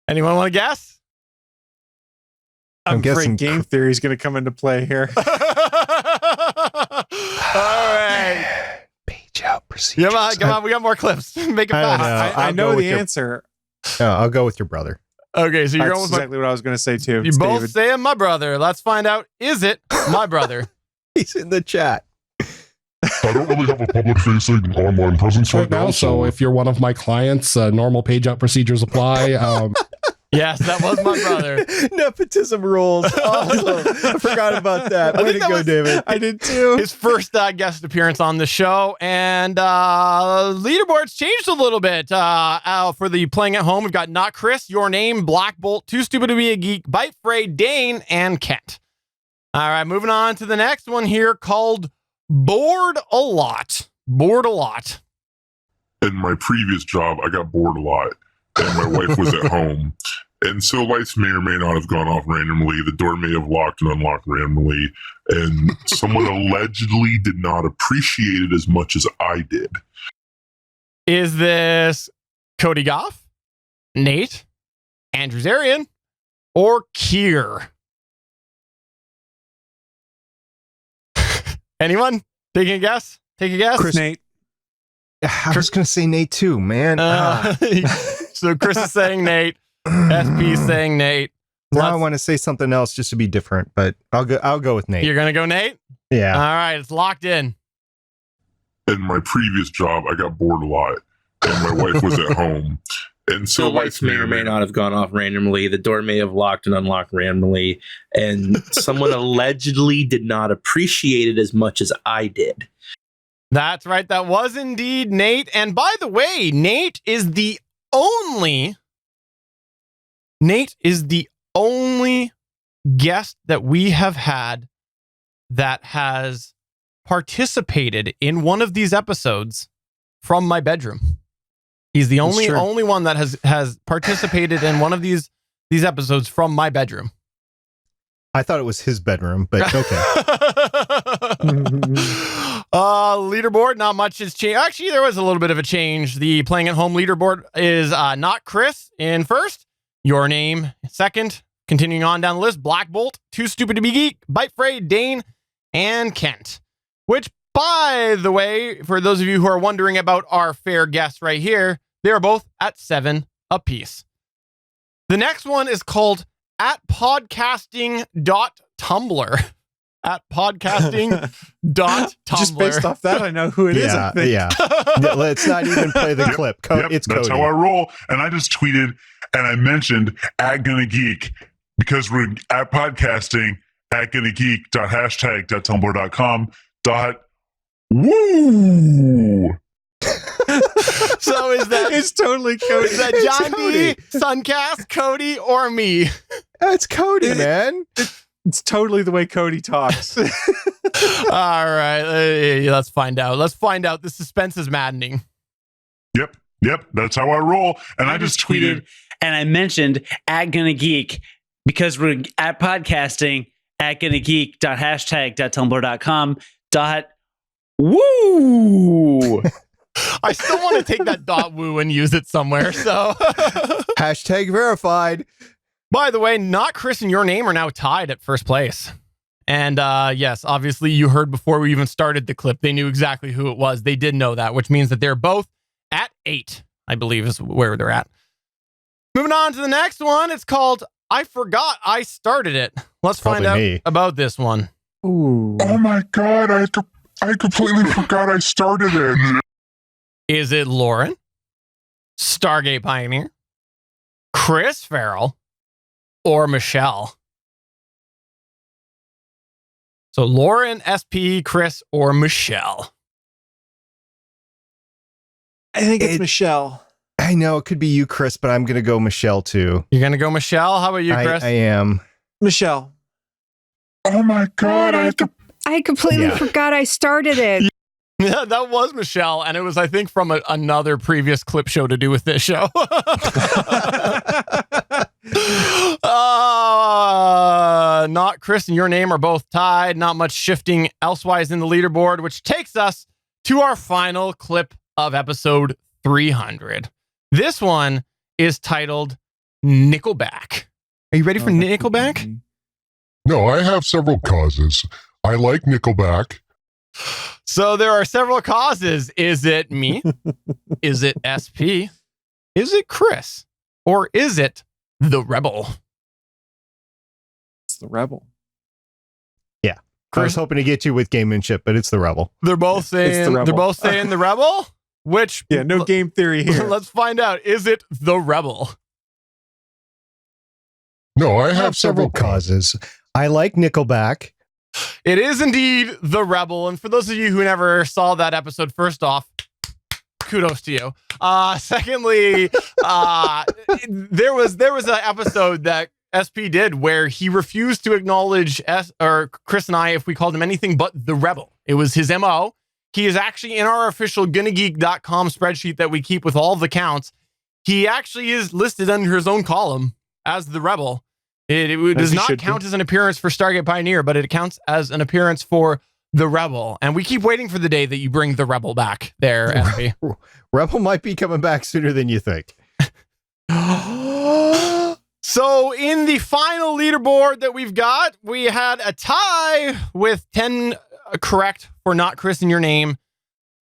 [SPEAKER 1] Anyone want to guess?
[SPEAKER 3] I'm guessing game theory is going to come into play here.
[SPEAKER 1] All right.
[SPEAKER 4] Page out procedures.
[SPEAKER 1] Come on. We got more clips. Make it fast.
[SPEAKER 3] I know the answer.
[SPEAKER 4] No, I'll go with your brother.
[SPEAKER 1] Okay, so you're going with
[SPEAKER 3] exactly what I was going to say too.
[SPEAKER 1] You both
[SPEAKER 3] David.
[SPEAKER 1] saying my brother. Let's find out. Is it my brother?
[SPEAKER 4] He's in the chat.
[SPEAKER 6] I don't really have a public-facing online presence right now, so if you're one of my clients, normal page-out procedures apply.
[SPEAKER 1] Yes, that was my brother.
[SPEAKER 4] Nepotism rules. Awesome. I forgot about that. Way to go, David.
[SPEAKER 3] I did too.
[SPEAKER 1] His first guest appearance on the show, and leaderboards changed a little bit. For the playing at home, we've got Not Chris, Your Name, Black Bolt, Too Stupid to Be a Geek, Bite Frey, Dane, and Kent. All right, moving on to the next one here called Bored a Lot. Bored a lot.
[SPEAKER 9] In my previous job, I got bored a lot, and my wife was at home. And so lights may or may not have gone off randomly. The door may have locked and unlocked randomly. And someone allegedly did not appreciate it as much as I did.
[SPEAKER 1] Is this Cody Goff, Nate, Andrew Zarian, or Kier? Anyone? Taking a guess? Take a guess?
[SPEAKER 3] Chris. Nate.
[SPEAKER 4] I was going to say Nate too, man.
[SPEAKER 1] So Chris is saying Nate. SP is saying Nate.
[SPEAKER 4] Now I want to say something else just to be different, but I'll go with Nate.
[SPEAKER 1] You're going to go Nate?
[SPEAKER 4] Yeah.
[SPEAKER 1] All right, it's locked in.
[SPEAKER 9] In my previous job, I got bored a lot, and my wife was at home. And so
[SPEAKER 10] lights may or may not have gone off randomly. The door may have locked and unlocked randomly. And someone allegedly did not appreciate it as much as I did.
[SPEAKER 1] That's right. That was indeed Nate. And by the way, Nate is the only guest that we have had that has participated in one of these episodes from my bedroom. He's the only one that has participated in one of these episodes from my bedroom.
[SPEAKER 4] I thought it was his bedroom, but okay.
[SPEAKER 1] Leaderboard, not much has changed. Actually, there was a little bit of a change. The playing at home leaderboard is Not Chris in first, Your Name second. Continuing on down the list, Black Bolt, Too Stupid to Be Geek, Bite Frey, Dane, and Kent. Which, by the way, for those of you who are wondering about our fair guests right here, they are both at 7 apiece. The next one is called @podcasting.tumblr. @podcasting.tumblr.
[SPEAKER 3] Just based off that, I know who it is. I think.
[SPEAKER 4] Yeah. Let's not even play the clip. It's
[SPEAKER 13] that's
[SPEAKER 4] Cody.
[SPEAKER 13] how I roll. And I just tweeted and I mentioned @GonnaGeek because we're at podcasting @GonnaGeek.hashtag.tumblr.com. Woo!
[SPEAKER 1] So is that
[SPEAKER 3] It's totally Cody.
[SPEAKER 1] is that John D, Suncast, Cody, or me?
[SPEAKER 4] It's Cody, man.
[SPEAKER 3] It's totally the way Cody talks.
[SPEAKER 1] All right, let's find out. Let's find out. The suspense is maddening.
[SPEAKER 13] Yep, that's how I roll. And I just tweeted
[SPEAKER 14] and I mentioned @GonnaGeek because we're at podcasting @GonnaGeek.hashtag.tumblr.com. Woo!
[SPEAKER 1] I still want to take that .woo and use it somewhere. So
[SPEAKER 4] Hashtag verified.
[SPEAKER 1] By the way, Not Chris and Your Name are now tied at first place. And yes, obviously you heard before we even started the clip, they knew exactly who it was. They did know that, which means that they're both at 8, I believe is where they're at. Moving on to the next one. It's called I Forgot I Started It. Let's find out about this one.
[SPEAKER 3] Ooh.
[SPEAKER 13] Oh my God, I completely forgot I started it.
[SPEAKER 1] Is it Lauren, Stargate Pioneer, Chris Farrell, or Michelle? So Lauren, SP, Chris, or Michelle?
[SPEAKER 3] I think it's Michelle.
[SPEAKER 4] I know it could be you, Chris, but I'm going to go Michelle too.
[SPEAKER 1] You're going to go Michelle? How about you, Chris?
[SPEAKER 4] I am.
[SPEAKER 3] Michelle.
[SPEAKER 13] Oh my God,
[SPEAKER 15] I completely forgot I started it.
[SPEAKER 1] Yeah, that was Michelle, and it was, I think, from another previous clip show to do with this show. Not Chris and Your Name are both tied. Not much shifting elsewise in the leaderboard, which takes us to our final clip of episode 300. This one is titled Nickelback. Are you ready for Nickelback?
[SPEAKER 13] No, I have several causes. I like Nickelback.
[SPEAKER 1] So there are several causes. Is it me? Is it SP? Is it Chris? Or is it the Rebel?
[SPEAKER 3] It's the Rebel.
[SPEAKER 4] Yeah. I was hoping to get you with gamemanship, but it's the Rebel.
[SPEAKER 1] They're both saying
[SPEAKER 3] Rebel.
[SPEAKER 1] they're both saying the Rebel? Which
[SPEAKER 3] no game theory here.
[SPEAKER 1] Let's find out. Is it the Rebel?
[SPEAKER 13] No, I
[SPEAKER 4] have several causes. I like Nickelback.
[SPEAKER 1] It is indeed the Rebel. And for those of you who never saw that episode, first off, kudos to you. Secondly, there was an episode that SP did where he refused to acknowledge Chris and I if we called him anything but the Rebel. It was his MO. He is actually in our official GonnaGeek.com spreadsheet that we keep with all of the counts. He actually is listed under his own column as the Rebel. It does not count as an appearance for Stargate Pioneer, but it counts as an appearance for the Rebel. And we keep waiting for the day that you bring the Rebel back there, SP.
[SPEAKER 4] Rebel might be coming back sooner than you think.
[SPEAKER 1] So in the final leaderboard that we've got, we had a tie with 10 correct for Not Chris and Your Name,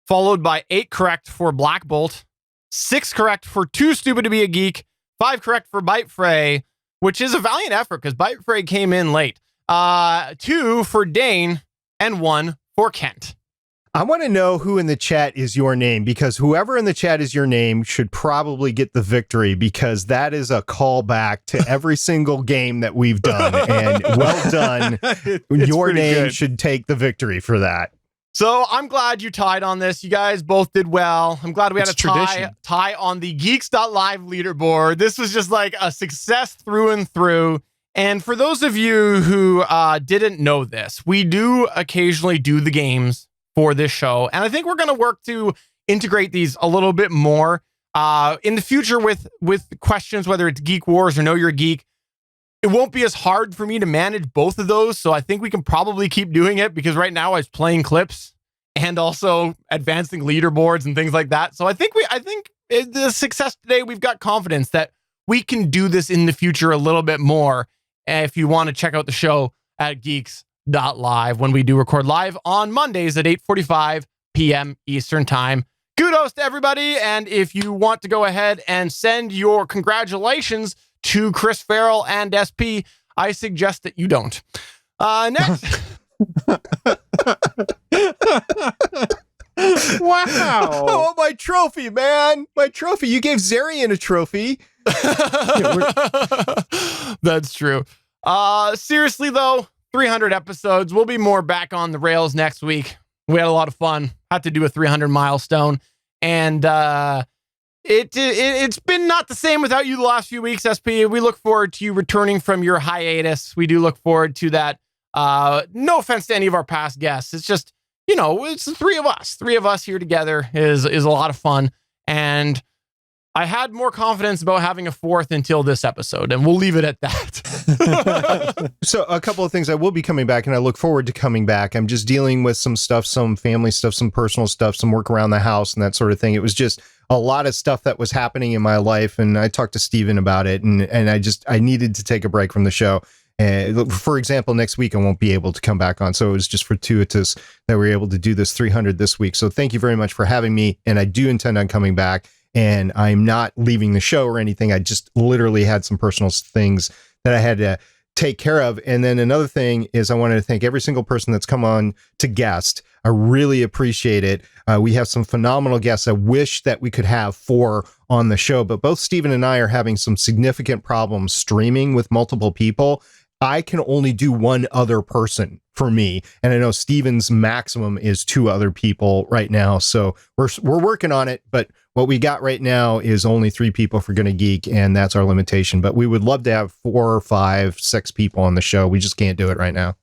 [SPEAKER 1] followed by 8 correct for Black Bolt, 6 correct for Too Stupid to Be a Geek, 5 correct for Bite Frey, which is a valiant effort because Bite Frey came in late, 2 for Dane, and 1 for Kent.
[SPEAKER 4] I want to know who in the chat is your name, because whoever in the chat is your name should probably get the victory, because that is a callback to every single game that we've done. And well done. Your name
[SPEAKER 3] good.
[SPEAKER 4] should take the victory for that.
[SPEAKER 1] So I'm glad you tied on this. You guys both did well. I'm glad we had
[SPEAKER 3] It's
[SPEAKER 1] a
[SPEAKER 3] tradition.
[SPEAKER 1] tie on the Geeks.live leaderboard. This was just like a success through and through. And for those of you who didn't know this, we do occasionally do the games for this show. And I think we're going to work to integrate these a little bit more in the future with questions, whether it's Geek Wars or Know Your Geek. It won't be as hard for me to manage both of those. So I think we can probably keep doing it, because right now I was playing clips and also advancing leaderboards and things like that. So I think the success today, we've got confidence that we can do this in the future a little bit more. If you want to check out the show at geeks.live when we do record live on Mondays at 8:45 p.m. Eastern time. kudos to everybody. And if you want to go ahead and send your congratulations to Chris Farrell and SP, I suggest that you don't. Next.
[SPEAKER 3] Wow.
[SPEAKER 4] Oh, my trophy, man. My trophy. You gave Zarian a trophy.
[SPEAKER 1] That's true. Seriously, though, 300 episodes. We'll be more back on the rails next week. We had a lot of fun. Had to do a 300 milestone. And it's been not the same without you the last few weeks, SP. We look forward to you returning from your hiatus. We do look forward to that. No offense to any of our past guests. It's just, it's the three of us. Three of us here together is a lot of fun. And I had more confidence about having a fourth until this episode, and we'll leave it at that.
[SPEAKER 4] So a couple of things. I will be coming back, and I look forward to coming back. I'm just dealing with some stuff, some family stuff, some personal stuff, some work around the house and that sort of thing. It was just a lot of stuff that was happening in my life, and I talked to Steven about it, and I needed to take a break from the show. For example, next week I won't be able to come back on. So it was just fortuitous that we were able to do this 300 this week. So thank you very much for having me. And I do intend on coming back, and I'm not leaving the show or anything. I just literally had some personal things that I had to take care of. And then another thing is I wanted to thank every single person that's come on to guest. I really appreciate it. We have some phenomenal guests. I wish that we could have 4 on the show, but both Steven and I are having some significant problems streaming with multiple people. I can only do one other person for me. And I know Steven's maximum is 2 other people right now. So we're working on it, but what we got right now is only 3 people for Gonna Geek, and that's our limitation. But we would love to have 4, 5, 6 people on the show. We just can't do it right now.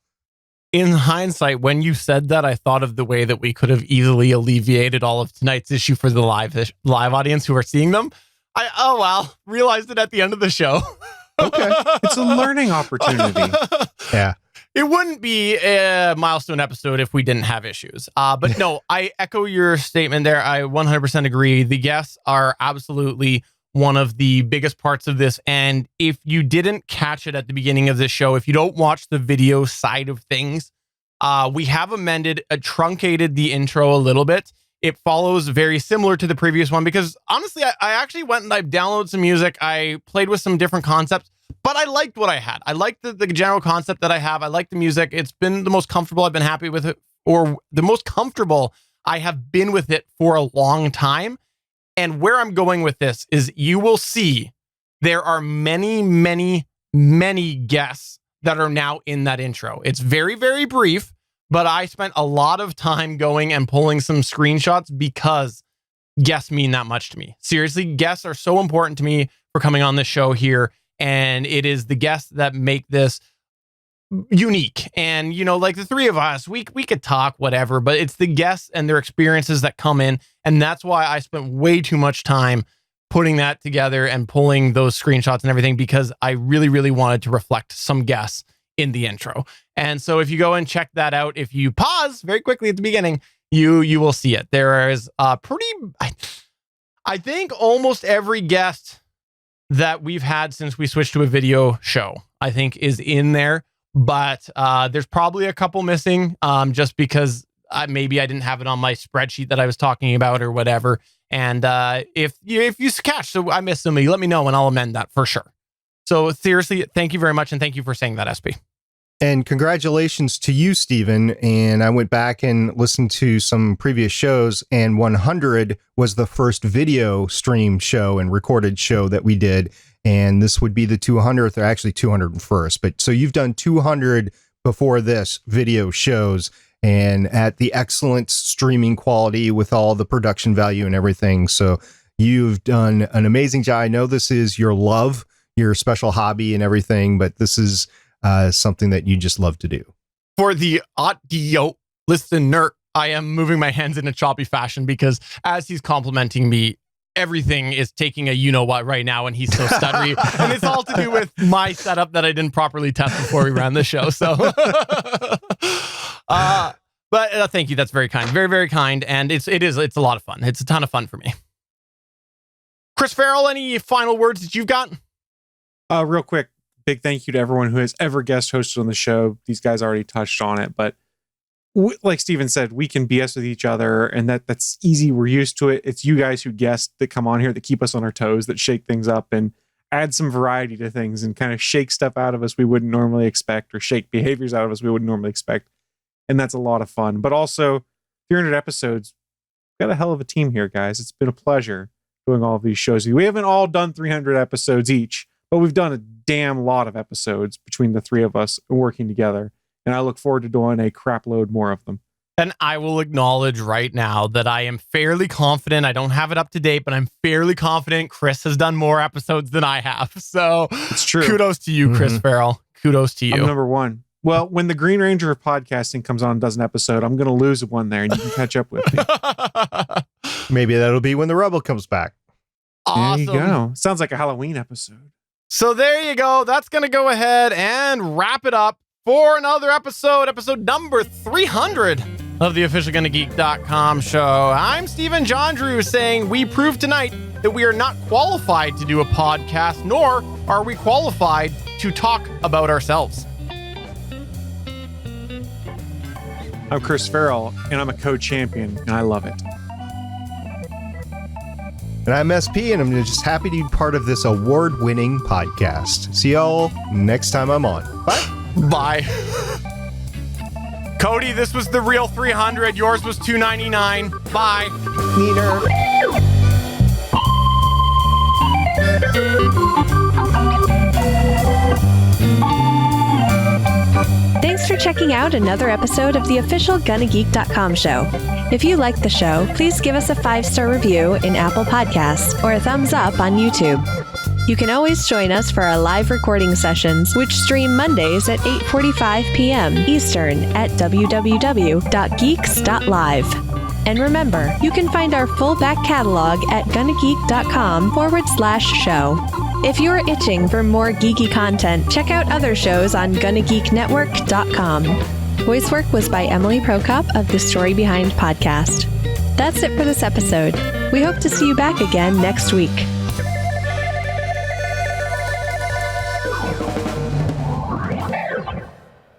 [SPEAKER 1] In hindsight, when you said that, I thought of the way that we could have easily alleviated all of tonight's issue for the live audience who are seeing them. Realized it at the end of the show.
[SPEAKER 3] Okay. It's a learning opportunity.
[SPEAKER 4] Yeah.
[SPEAKER 1] It wouldn't be a milestone episode if we didn't have issues. But no, I echo your statement there. I 100% agree. The guests are absolutely one of the biggest parts of this. And if you didn't catch it at the beginning of this show, if you don't watch the video side of things, we have truncated the intro a little bit. It follows very similar to the previous one because honestly, I actually went and I downloaded some music. I played with some different concepts, but I liked what I had. I liked the general concept that I have. I like the music. It's been the most comfortable I've been happy with it, or the most comfortable I have been with it for a long time. And where I'm going with this is you will see there are many, many, many guests that are now in that intro. It's very, very brief. But I spent a lot of time going and pulling some screenshots because guests mean that much to me. Seriously, guests are so important to me for coming on this show here. And it is the guests that make this unique. And, like the 3 of us, we could talk, whatever, but it's the guests and their experiences that come in. And that's why I spent way too much time putting that together and pulling those screenshots and everything, because I really, really wanted to reflect some guests in the intro. And so if you go and check that out, if you pause very quickly at the beginning, you will see it. There is I think almost every guest that we've had since we switched to a video show, I think is in there, but there's probably a couple missing just because maybe I didn't have it on my spreadsheet that I was talking about or whatever. And if you catch, so I missed somebody, let me know and I'll amend that for sure. So seriously, thank you very much. And thank you for saying that, SP.
[SPEAKER 4] And congratulations to you, Steven. And I went back and listened to some previous shows, and 100 was the first video stream show and recorded show that we did. And this would be the 200th, or actually 201st. But so you've done 200 before this video shows, and at the excellent streaming quality with all the production value and everything. So you've done an amazing job. I know this is your love, your special hobby and everything, but this is something that you just love to do.
[SPEAKER 1] For the audio listener, I am moving my hands in a choppy fashion because as he's complimenting me, everything is taking a you-know-what right now, and he's so stuttery. And it's all to do with my setup that I didn't properly test before we ran the show. So, but thank you. That's very kind. Very, very kind. And it's a lot of fun. It's a ton of fun for me. Chris Farrell, any final words that you've got?
[SPEAKER 3] Real quick, big thank you to everyone who has ever guest hosted on the show. These guys already touched on it, but like Steven said, we can BS with each other, and that's easy. We're used to it. It's you guys who guessed that come on here that keep us on our toes, that shake things up and add some variety to things and kind of shake stuff out of us we wouldn't normally expect, or shake behaviors out of us we wouldn't normally expect. And that's a lot of fun. But also, 300 episodes, we've got a hell of a team here, guys. It's been a pleasure doing all of these shows. We haven't all done 300 episodes each, but we've done a damn lot of episodes between the three of us working together. And I look forward to doing a crap load more of them.
[SPEAKER 1] And I will acknowledge right now that I am fairly confident. I don't have it up to date, but I'm fairly confident Chris has done more episodes than I have. So
[SPEAKER 3] it's true.
[SPEAKER 1] Kudos to you, Chris Farrell. Kudos to you.
[SPEAKER 3] I'm number one. Well, when the Green Ranger of podcasting comes on and does an episode, I'm going to lose one there and you can catch up with me.
[SPEAKER 4] Maybe that'll be when the Rebel comes back.
[SPEAKER 1] Awesome.
[SPEAKER 3] There you go. Sounds like a Halloween episode.
[SPEAKER 1] So there you go. That's going to go ahead and wrap it up for another episode number 300 of the official GonnaGeek.com show. I'm Stephen John Drew saying we proved tonight that we are not qualified to do a podcast, nor are we qualified to talk about ourselves.
[SPEAKER 3] I'm Chris Farrell, and I'm a co-champion, and I love it.
[SPEAKER 4] And I'm SP, and I'm just happy to be part of this award-winning podcast. See y'all next time I'm on. Bye.
[SPEAKER 1] Bye. Cody, this was the real 300. Yours was 299. Bye.
[SPEAKER 4] Neener.
[SPEAKER 2] Thanks for checking out another episode of the official GonnaGeek.com show. If you like the show, please give us a 5-star review in Apple Podcasts or a thumbs up on YouTube. You can always join us for our live recording sessions, which stream Mondays at 8:45 p.m. Eastern at www.geeks.live. And remember, you can find our full back catalog at GonnaGeek.com/show. If you're itching for more geeky content, check out other shows on GonnaGeekNetwork.com. Voice work was by Emily Prokop of the Story Behind podcast. That's it for this episode. We hope to see you back again next week.